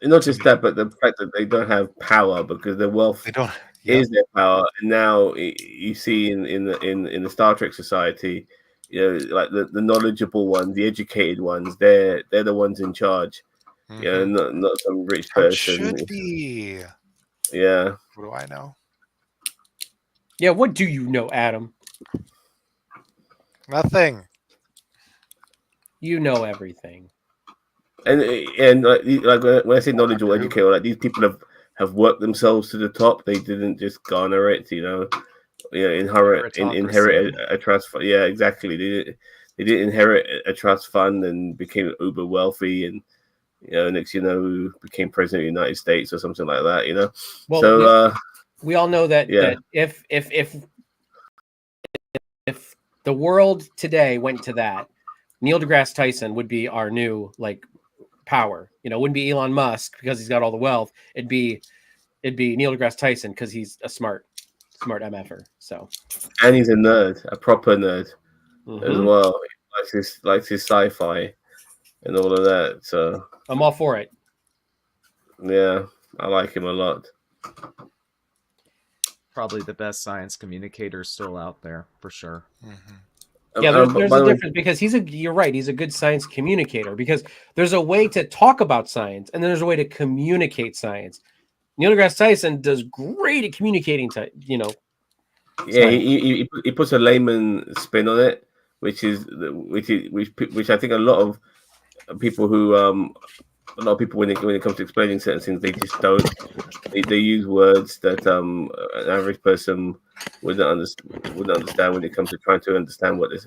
And not just that, but the fact that they don't have power, because their wealth They don't. is their power. And now you see in the Star Trek society, like the knowledgeable ones, the educated ones, they're the ones in charge. Mhm. Not some rich How it person. should be. Yeah. What do I know? Yeah, what do you know, Adam? Nothing. You know everything. And like when I say knowledgeable educated, like these people have worked themselves to the top. They didn't just garner it, inherit a trust fund. Yeah, exactly. They didn't inherit a trust fund and became uber wealthy, and next became president of the United States or something like that. Well, so we all know that that if the world today went to that, Neil deGrasse Tyson would be our new power. It wouldn't be Elon Musk because he's got all the wealth. It'd be Neil deGrasse Tyson because he's a smart MFer. So, and he's a nerd, a proper nerd as well. likes his sci-fi and all of that. So I'm all for it. yeah, I like him a lot. Probably the best science communicator still out there, for sure. Mm-hmm. Yeah, there's By a the way, difference because you're right. He's a good science communicator because there's a way to talk about science and then there's a way to communicate science. Neil deGrasse Tyson does great at communicating yeah, science. he puts a layman spin on it, which I think a lot of people when it comes to explaining certain things, they just don't. They use words that an average person wouldn't understand when it comes to trying to understand what this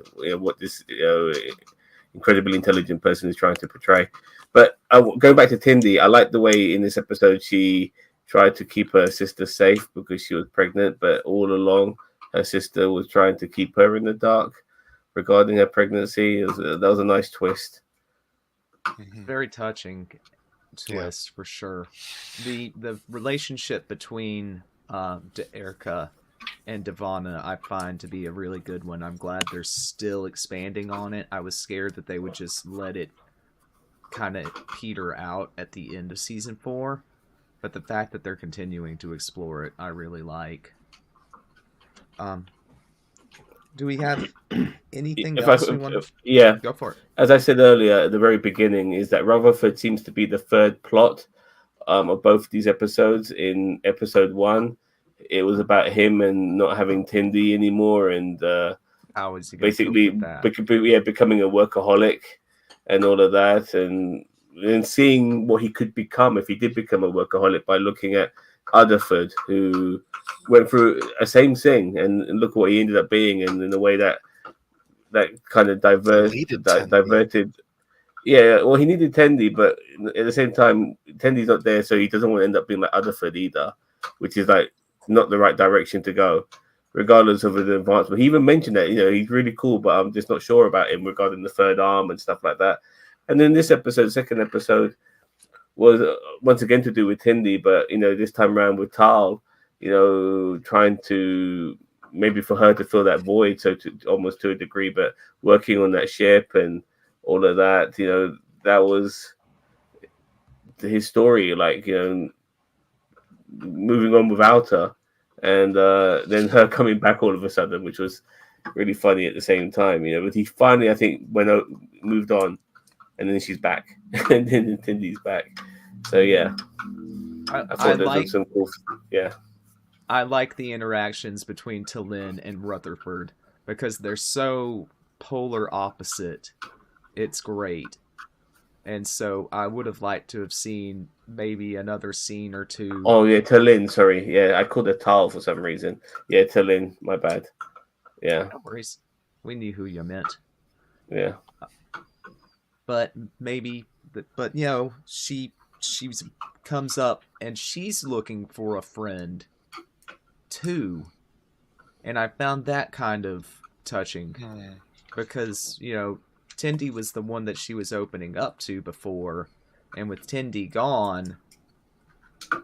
incredibly intelligent person is trying to portray. But going back to Tindy, I like the way in this episode she tried to keep her sister safe because she was pregnant, but all along her sister was trying to keep her in the dark regarding her pregnancy. That was a nice twist. Mm-hmm. Very touching twist for sure. The relationship between Erica and Devana I find to be a really good one. I'm glad they're still expanding on it. I was scared that they would just let it kind of peter out at the end of season 4, but the fact that they're continuing to explore it, I really like. Do we have anything else we want to... Yeah. Go for it. As I said earlier at the very beginning, is that Rutherford seems to be the third plot of both these episodes. In episode 1, it was about him and not having Tindy anymore, and How is he basically becoming a workaholic and all of that, and seeing what he could become if he did become a workaholic by looking at Rutherford, who went through a same thing, and look what he ended up being, and in a way that kind of diverted. Yeah, well, he needed Tendy, but at the same time, Tendy's not there, so he doesn't want to end up being like Rutherford either, which is like not the right direction to go, regardless of the advancement. He even mentioned that he's really cool, but I'm just not sure about him regarding the third arm and stuff like that. And then this episode, second episode, was once again to do with Tindy, but this time around with Tal, trying to maybe for her to fill that void, so to almost to a degree, but working on that ship and all of that, that was his story, like moving on without her, and then her coming back all of a sudden, which was really funny at the same time, but he finally, I think, moved on, and then she's back, and then Tindy's back. So yeah, I thought there was some cool, yeah. I like the interactions between T'Lyn and Rutherford because they're so polar opposite. It's great. And so I would have liked to have seen maybe another scene or two. Oh yeah, T'Lyn, sorry. Yeah, I called her Tal for some reason. Yeah, T'Lyn, my bad. Yeah. No worries. We knew who you meant. Yeah. But maybe, she comes up and she's looking for a friend too, and I found that kind of touching because Tindy was the one that she was opening up to before, and with Tindy gone,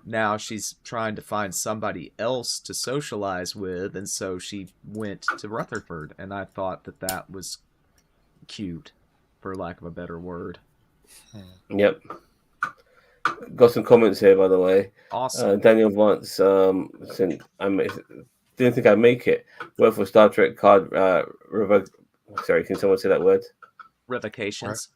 now she's trying to find somebody else to socialize with, and so she went to Rutherford, and I thought that was cute, for lack of a better word. Yep. Got some comments here, by the way. Awesome. Daniel Vance didn't think I'd make it. Word for Star Trek card sorry, can someone say that word? Revocations.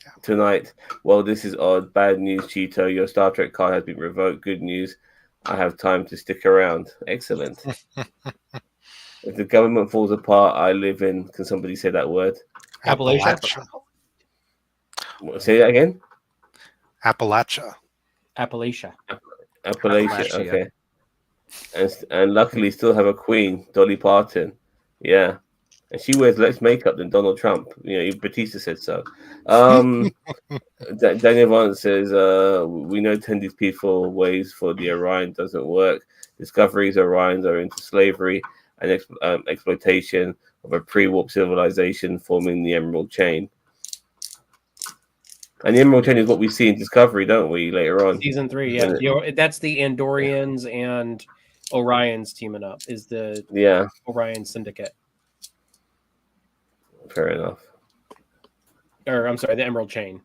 Right. Tonight. Well, this is odd. Bad news, Cheeto. Your Star Trek card has been revoked. Good news. I have time to stick around. Excellent. If the government falls apart, I live in. Can somebody say that word? Appalachia. Say that again. Appalachia. Appalachia. Okay. And luckily still have a queen, Dolly Parton. Yeah. And she wears less makeup than Donald Trump. Batista said so. Daniel Vance says, we know Tendy's peaceful ways for the Orion doesn't work. Discoveries Orions are into slavery and exploitation of a pre-warp civilization forming the Emerald Chain. And the Emerald Chain is what we see in Discovery, don't we, later on? Season 3, yeah. That's the Andorians and Orions teaming up, is the Orion Syndicate. Fair enough. or I'm sorry, the Emerald Chain.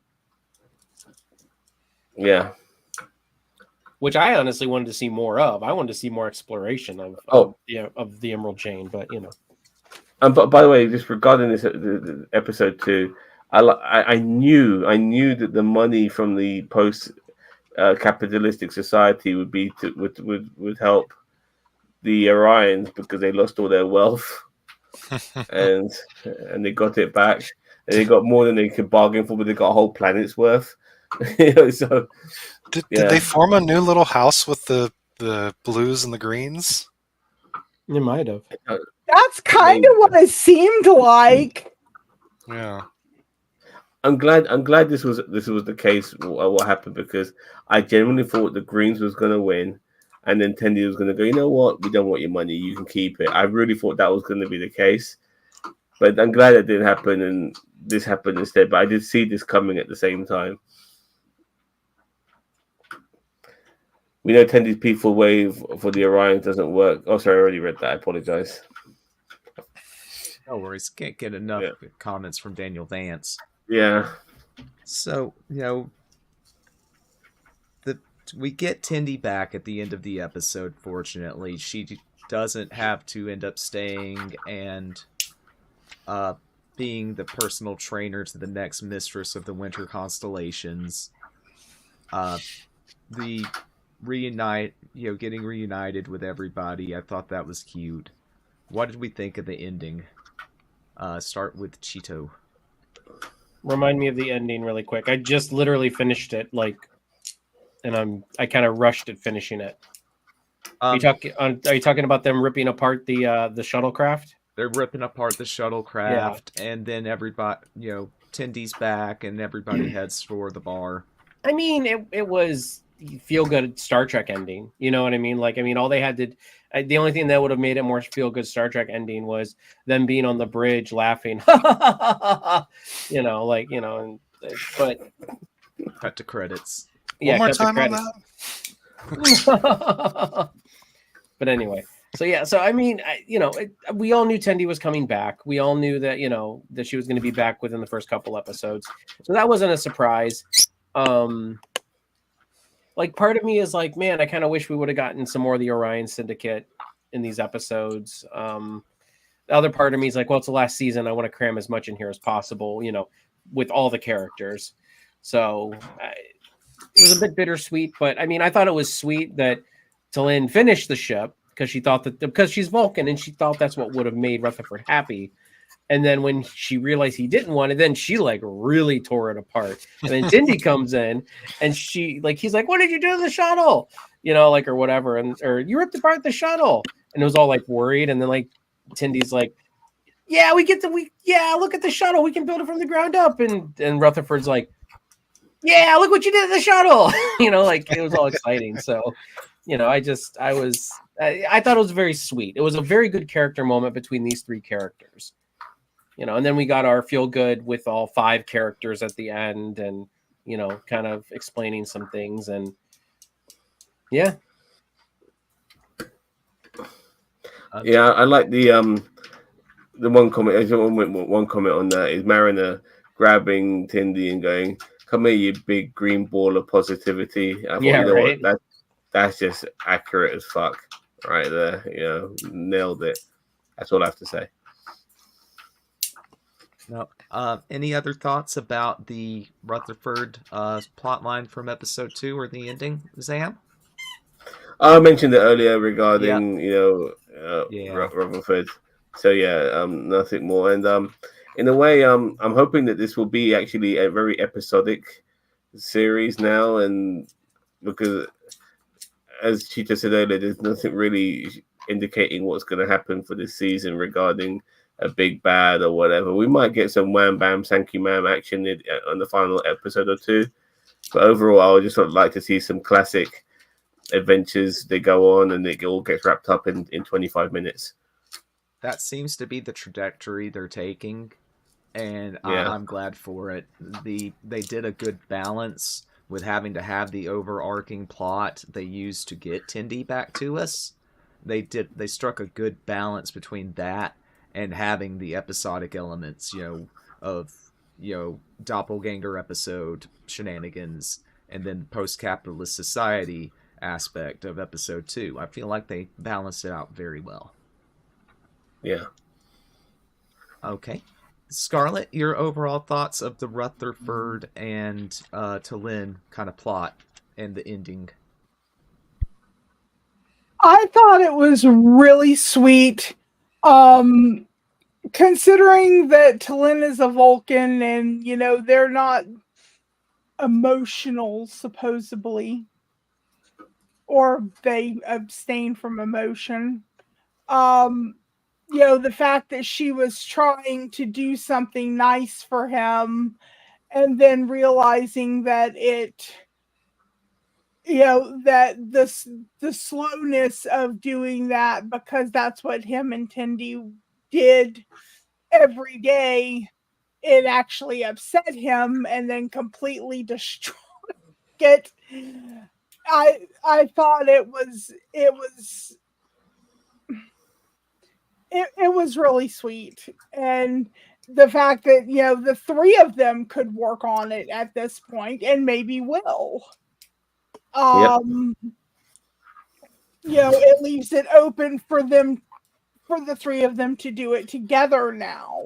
Yeah. Which I honestly wanted to see more of. I wanted to see more exploration of the Emerald Chain, but you know. But by the way, just regarding this the episode 2, I knew that the money from the post capitalistic society would be would help the Orions because they lost all their wealth and they got it back. And they got more than they could bargain for, but they got a whole planet's worth. So did they form a new little house with the blues and the greens? You might have. That's kind of what it seemed like. Yeah. I'm glad this was the case. What happened, because I genuinely thought the Greens was going to win, and then Tendi was going to go, you know what, we don't want your money, you can keep it. I really thought that was going to be the case, but I'm glad it didn't happen, and this happened instead. But I did see this coming at the same time. We know Tendi's peaceful wave for the Orions doesn't work. Oh, sorry, I already read that. I apologize. No worries. Can't get enough comments from Daniel Vance. Yeah. So, we get Tendi back at the end of the episode, fortunately. She doesn't have to end up staying and being the personal trainer to the next mistress of the Winter Constellations. The getting reunited with everybody, I thought that was cute. What did we think of the ending? Start with Cheeto. Remind me of the ending really quick. I just literally finished it, and I kind of rushed at finishing it. Are you talking about them ripping apart the shuttlecraft? They're ripping apart the shuttlecraft, and then everybody, Tendi's back, and everybody heads for the bar. I mean, it was feel good Star Trek ending. You know what I mean? All they had to. The only thing that would have made it more feel good Star Trek ending was them being on the bridge laughing, but cut to credits. One more time on that. But anyway, so I mean, we all knew Tendi was coming back. We all knew that that she was going to be back within the first couple episodes, so that wasn't a surprise. Part of me is like, man, I kind of wish we would have gotten some more of the Orion Syndicate in these episodes. The other part of me is like, well, it's the last season. I want to cram as much in here as possible, with all the characters. So it was a bit bittersweet, but I mean, I thought it was sweet that T'Lyn finished the ship because she's Vulcan and she thought that's what would have made Rutherford happy. And then when she realized he didn't want it, then she really tore it apart. And then Tendi comes in and he's like, what did you do to the shuttle? Or whatever. Or you ripped apart the shuttle. And it was all worried. And then Tendi's like, yeah, look at the shuttle. We can build it from the ground up. And Rutherford's like, yeah, look what you did to the shuttle. It was all exciting. So, I thought it was very sweet. It was a very good character moment between these three characters. And then we got our feel good with all 5 characters at the end and, kind of explaining some things. And yeah. Yeah, I like the one comment. One comment on that is Mariner grabbing Tendi and going, "Come here, you big green ball of positivity." I thought, right. That's just accurate as fuck, right there. Nailed it. That's all I have to say. No. Any other thoughts about the Rutherford plot line from episode 2 or the ending, Zam? I mentioned it earlier regarding Rutherford. So nothing more. And in a way, I'm hoping that this will be actually a very episodic series now, and because as she just said earlier, there's nothing really indicating what's going to happen for this season regarding a big bad or whatever. We might get some wham bam thank you ma'am action on the final episode or 2, but overall I would just like to see some classic adventures they go on and it all gets wrapped up in 25 minutes. That seems to be the trajectory they're taking, and I'm glad for it. They did a good balance with having to have the overarching plot they used to get Tendi back to us. They struck a good balance between that and having the episodic elements, of doppelganger episode Shenanigans, and then post-capitalist society aspect of episode 2. I feel like they balanced it out very well. Yeah. Okay. Scarlett, your overall thoughts of the Rutherford and T'Lyn kind of plot and the ending? I thought it was really sweet. Considering that T'Lyn is a Vulcan and, they're not emotional, supposedly, or they abstain from emotion. The fact that she was trying to do something nice for him and then realizing that that the slowness of doing that, because that's what him and Tendi did every day, it actually upset him and then completely destroyed it. I thought it was really sweet, and the fact that the three of them could work on it at this point and maybe will. It leaves it open for the three of them to do it together now.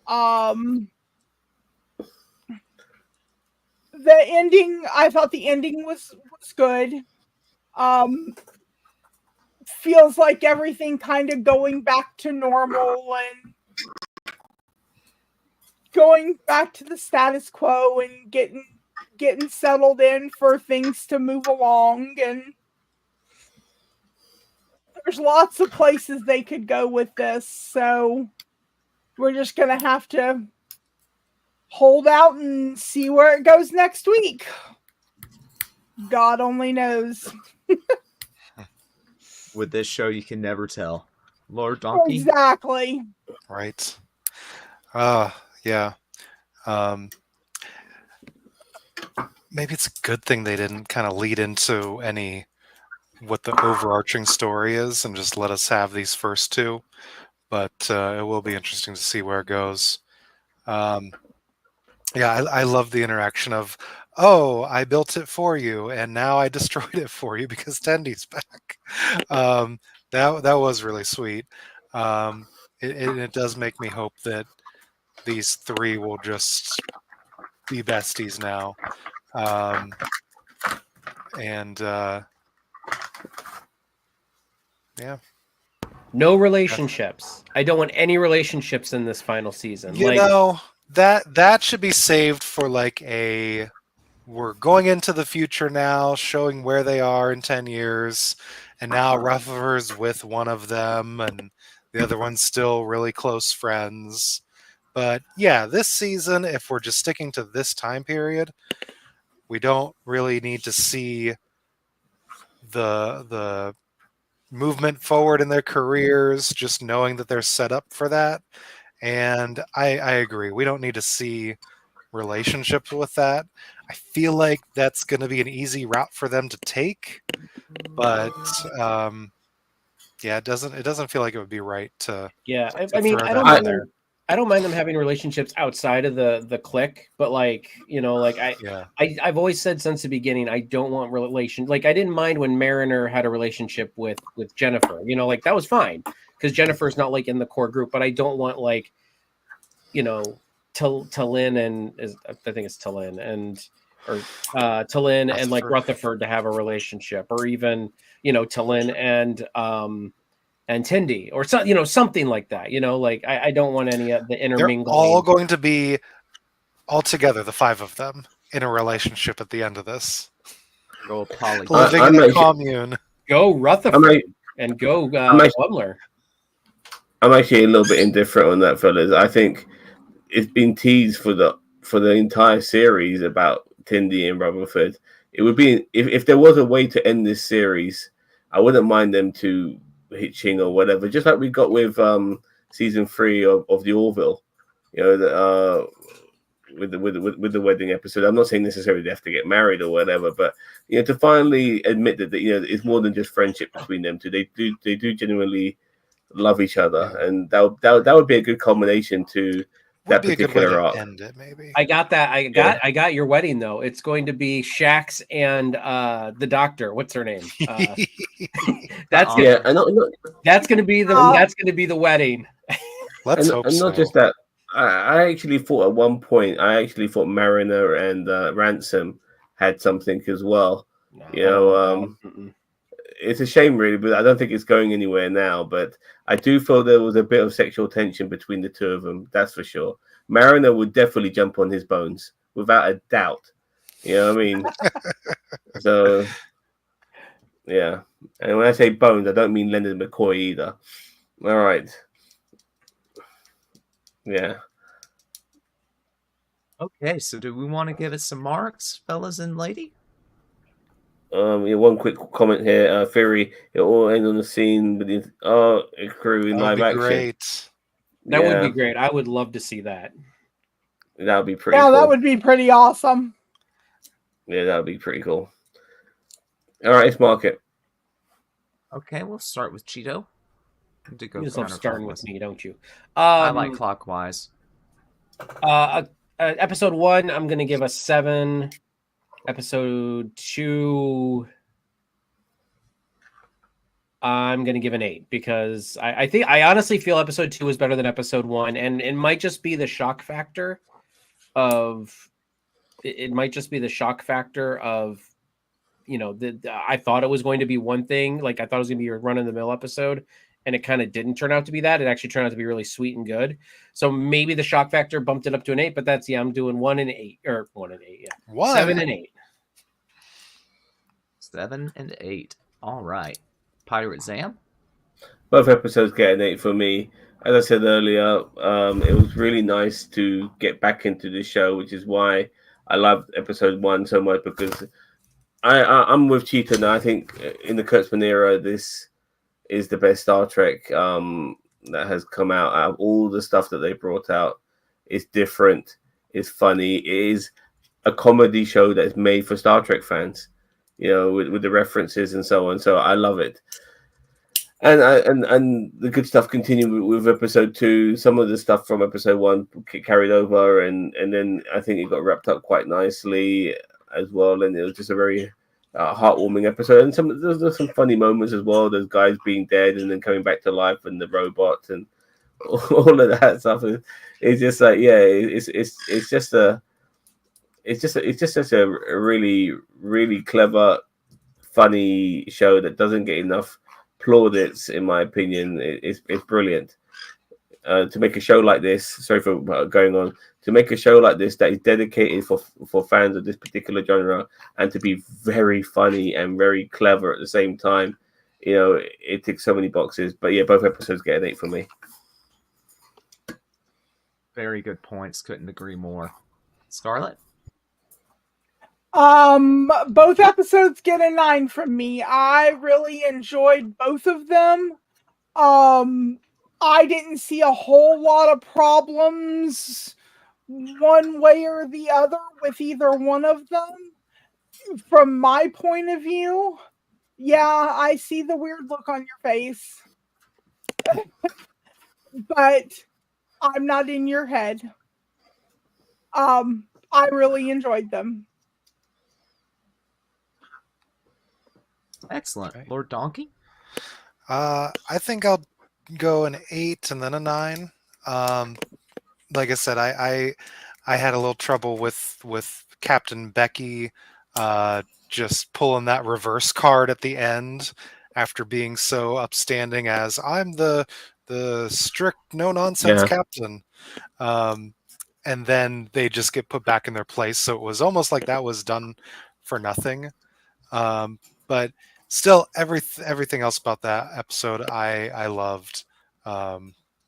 The ending, I thought the ending was good. Feels like everything kind of going back to normal and going back to the status quo and getting settled in for things to move along, and there's lots of places they could go with this, so we're just gonna have to hold out and see where it goes next week. God only knows. With this show, you can never tell. Lord Donkey? Exactly. Right. Yeah. Maybe it's a good thing they didn't kind of lead into what the overarching story is and just let us have these first two. But it will be interesting to see where it goes. I love the interaction of, oh, I built it for you, and now I destroyed it for you because Tendi's back. That was really sweet. It does make me hope that these three will just be besties now. Yeah. No relationships. I don't want any relationships in this final season. That should be saved for we're going into the future now, showing where they are in 10 years, and now Rutherford's with one of them, and the other one's still really close friends. But yeah, this season, if we're just sticking to this time period, we don't really need to see the movement forward in their careers, just knowing that they're set up for that. And I agree. We don't need to see relationships with that. I feel like that's going to be an easy route for them to take, but it doesn't feel like it would be right to. Yeah, I don't mind them having relationships outside of the clique, but I've always said since the beginning, I don't want relation. I didn't mind when Mariner had a relationship with Jennifer. That was fine because Jennifer's not in the core group, but I don't want T'Lyn and I think it's T'Lyn T'Lyn and Rutherford to have a relationship, or even T'Lyn and Tendi, or something like that. I don't want any of the intermingling. They're all going to be all together, the five of them, in a relationship at the end of this. Go poly. Living in a commune. Go Rutherford and go Butler. I'm actually a little bit indifferent on that, fellas. I think it's been teased for the entire series about Tendi and Rutherford. It would be if there was a way to end this series, I wouldn't mind them to hitching or whatever, just like we got with season 3 of the Orville, with the wedding episode. I'm not saying necessarily they have to get married or whatever, but to finally admit that it's more than just friendship between them two. They do genuinely love each other, and that would be a good culmination to Would be a good way particular to arc. end it, maybe. I got that. I got your wedding though. It's going to be Shax and the doctor. What's her name? That's Oh. Yeah, and that's gonna be the wedding. Let's hope and so. not just that. I actually thought at one point, Mariner and Ransom had something as well. No, You know, it's a shame, really, but I don't think it's going anywhere now. But I do feel there was a bit of sexual tension between the two of them. That's for sure. Mariner would definitely jump on his bones without a doubt. You know what I mean? So, yeah. And when I say bones, I don't mean Leonard McCoy either. All right. Yeah. Okay, so do we want to give it some marks, fellas and lady? Yeah, one quick comment here. Theory, it all ends on the scene with the crew in That would live be action. great. That would be great. I would love to see that. That would be pretty Yeah, cool. that would be pretty awesome. Yeah, that would be pretty cool. All right, let's mark it. Okay, we'll start with Cheeto. To go You just love starting with counterclockwise. me, don't you? I like clockwise. Episode 1, I'm gonna give a 7. Episode 2, I'm gonna give an 8 because I honestly feel episode 2 is better than episode 1, and it might just be the shock factor of I thought it was going to be one thing, like I thought it was gonna be a run in the mill episode, and it kind of didn't turn out to be that. It actually turned out to be really sweet and good. So maybe the shock factor bumped it up to an 8, but I'm doing 1 and 8 or 1 and 8, yeah, 7 and 8. 7 and 8. All right. Pirate Zam? Both episodes get an 8 for me. As I said earlier, it was really nice to get back into the show, which is why I loved episode 1 so much, because I'm with Cheetah now. I think in the Kurtzman era, this is the best Star Trek that has come out of all the stuff that they brought out. It's different. It's funny. It is a comedy show that is made for Star Trek fans, you know, with the references and so on. So I love it. And the good stuff continued with episode 2. Some of the stuff from episode 1 carried over, and then I think it got wrapped up quite nicely as well. And it was just a very heartwarming episode. And there's some funny moments as well. There's guys being dead and then coming back to life, and the robots and all of that stuff. It's just like, yeah, it's just such a really, really clever, funny show that doesn't get enough plaudits, in my opinion. It's brilliant. To make a show like this, sorry for going on, to make a show like this that is dedicated for fans of this particular genre, and to be very funny and very clever at the same time, you know, it ticks so many boxes. But yeah, both episodes get an 8 for me. Very good points. Couldn't agree more. Scarlett? Both episodes get a 9 from me. I really enjoyed both of them. I didn't see a whole lot of problems one way or the other with either one of them. From my point of view, yeah, I see the weird look on your face. But I'm not in your head. I really enjoyed them. Excellent. Okay. Lord Donkey? I think I'll go an 8 and then a 9. Like I said, I had a little trouble with Captain Becky just pulling that reverse card at the end after being so upstanding as I'm the strict no nonsense captain. And then they just get put back in their place. So it was almost like that was done for nothing. But still, everything else about that episode, I loved.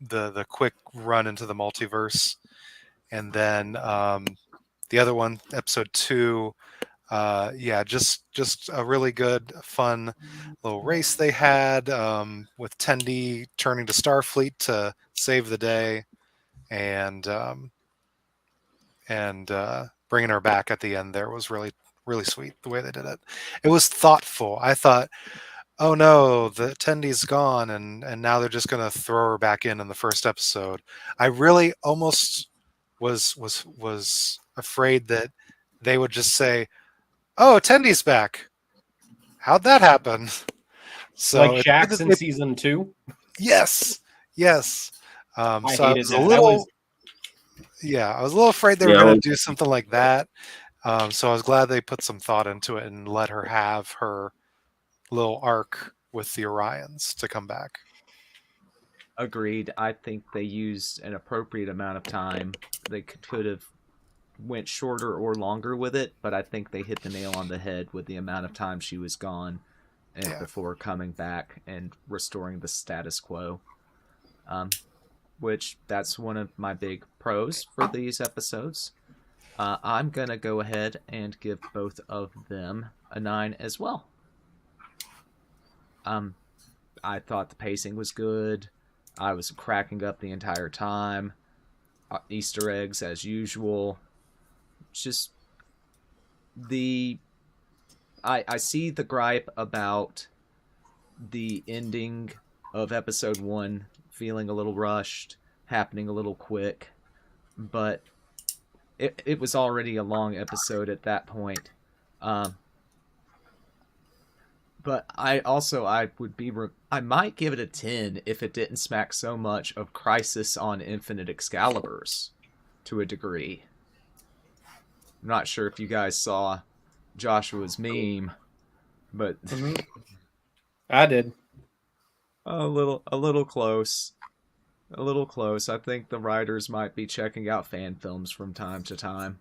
The quick run into the multiverse, and then the other one, episode 2, just a really good, fun little race they had with Tendi turning to Starfleet to save the day, and bringing her back at the end there was really, really sweet the way they did it. It was thoughtful. I thought, oh no, the Tendi's gone, and now they're just going to throw her back in the first episode. I really almost was afraid that they would just say, "Oh, Tendy's back. How'd that happen?" So like it's good Shax that in they- season 2. yes. I So I hated was that. a That little, was I was a little afraid they were Yeah, going to do something like that. So I was glad they put some thought into it and let her have her little arc with the Orions to come back. Agreed. I think they used an appropriate amount of time. They could have went shorter or longer with it, but I think they hit the nail on the head with the amount of time she was gone and Yeah. before coming back and restoring the status quo. Which that's one of my big pros for these episodes. I'm gonna go ahead and give both of them a 9 as well. I thought the pacing was good. I was cracking up the entire time. Easter eggs as usual. Just I see the gripe about the ending of episode 1 feeling a little rushed, happening a little quick, but it was already a long episode at that point. But I might give it a 10 if it didn't smack so much of Crisis on Infinite Excaliburs to a degree. I'm not sure if you guys saw Joshua's meme, but I did. a little close. A little close. I think the writers might be checking out fan films from time to time.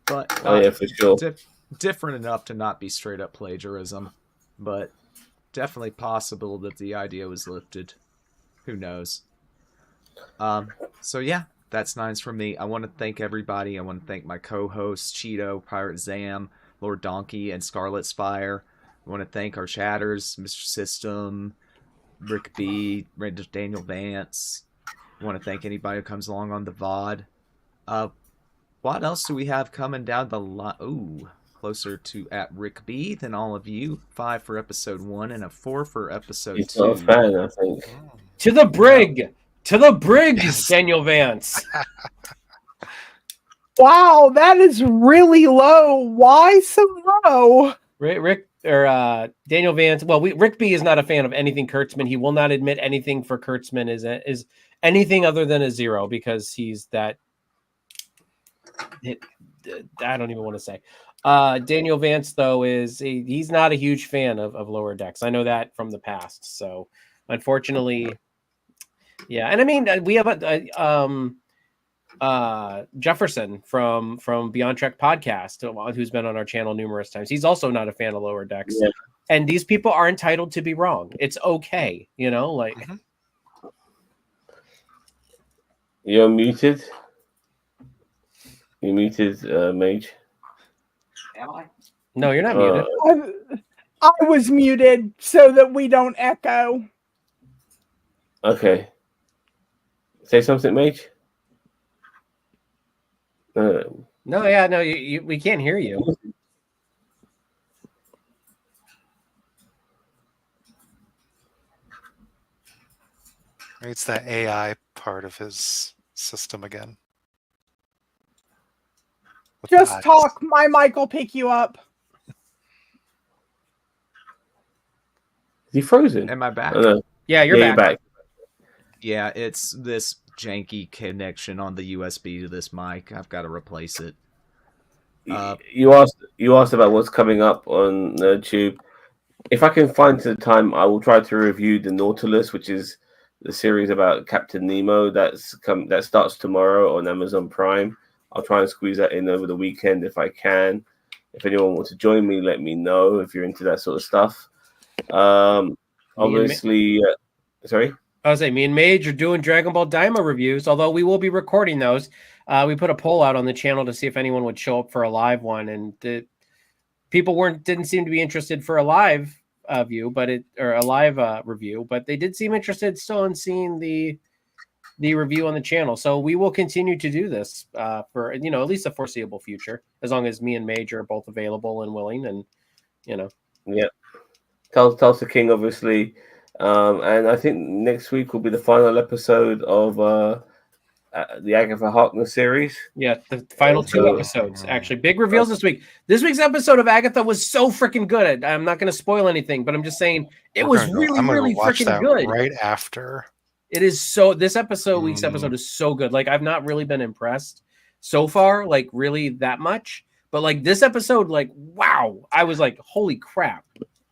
But yeah, for sure. different enough to not be straight up plagiarism, but definitely possible that the idea was lifted. Who knows? So yeah, that's 9s from me. I want to thank everybody. I want to thank my co-hosts, Cheeto, Pirate Zam, Lord Donkey, and Scarlet Spire. I want to thank our chatters, Mr. System, Rick B, Daniel Vance. I want to thank anybody who comes along on the VOD. What else do we have coming down the line? Ooh, closer to at Rick B than all of you. 5 for episode 1 and a 4 for episode He's 2. not a fan, I think. To the brig! To the brig, Yes. Daniel Vance. Wow, that is really low. Why so low? Rick or Daniel Vance. Well, Rick B is not a fan of anything Kurtzman. He will not admit anything for Kurtzman is anything other than a 0 because he's that. I don't even want to say. Daniel Vance though he's not a huge fan of Lower Decks. I know that from the past. So unfortunately, yeah. And I mean, we have Jefferson from Beyond Trek podcast, who's been on our channel numerous times. He's also not a fan of Lower Decks. Yeah. And these people are entitled to be wrong. It's okay, like. Mm-hmm. You're muted. You muted, Mage. Am I? No, you're not muted. I was muted so that we don't echo. Okay. Say something, Mage. No, we can't hear you. It's that AI part of his system again. With the Just eyes. talk. My mic will pick you up. Is he frozen? Am I back? Yeah, you're back. Yeah, it's this janky connection on the USB to this mic. I've got to replace it. You asked about what's coming up on Tube. If I can find the time, I will try to review the Nautilus, which is the series about Captain Nemo that starts tomorrow on Amazon Prime. I'll try and squeeze that in over the weekend if I can. If anyone wants to join me, let me know if you're into that sort of stuff. Obviously, sorry. I was saying, me and Mage are doing Dragon Ball Daima reviews, although we will be recording those. We put a poll out on the channel to see if anyone would show up for a live one, and people didn't seem to be interested for a live view, or a live review, but they did seem interested still in seeing the review on the channel. So we will continue to do this for at least the foreseeable future, as long as me and Mage are both available and willing, and Yeah. Tulsa King, obviously. And I think next week will be the final episode of the Agatha Harkness series. Yeah, the final two So- episodes. Actually, big reveals this week. This week's episode of Agatha was so freaking good. I'm not going to spoil anything, but I'm just saying it was really, I'm gonna really watch freaking that good. right after. It is so. This week's episode is so good. Like, I've not really been impressed so far, like really that much. But like this episode, like wow, I was like, holy crap.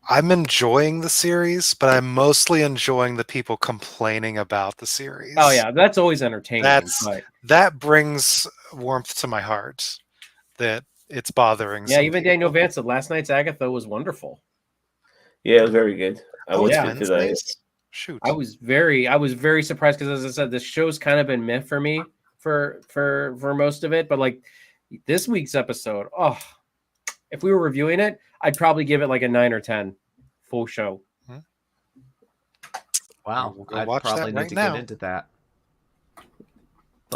I'm enjoying the series, but I'm mostly enjoying the people complaining about the series. Oh yeah, that's always entertaining. That brings warmth to my heart. That it's bothering. Yeah, some even people. Daniel Vance said last night's Agatha was wonderful. Yeah, it was very good. I watched it today. Wednesdays? Shoot. I was very surprised because, as I said, this show's kind of been meh for me for most of it. But like this week's episode, oh, if we were reviewing it, I'd probably give it like a 9 or 10. Full show. Wow, We'll go I'd watch probably that right need to now. get into that.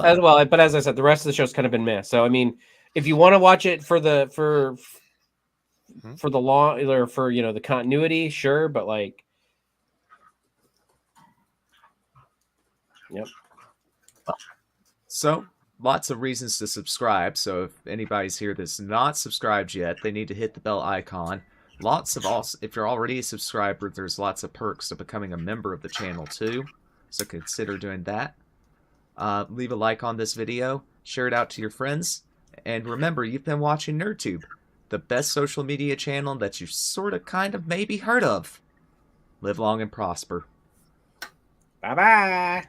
As well, but as I said, the rest of the show's kind of been meh. So I mean, if you want to watch it for the long or for the continuity, sure, but like. Yep. So, lots of reasons to subscribe. So, if anybody's here that's not subscribed yet, they need to hit the bell icon. If you're already a subscriber, there's lots of perks to becoming a member of the channel too. So, consider doing that. Leave a like on this video, share it out to your friends, and remember, you've been watching NerdTube, the best social media channel that you've sort of, kind of, maybe heard of. Live long and prosper. Bye-bye.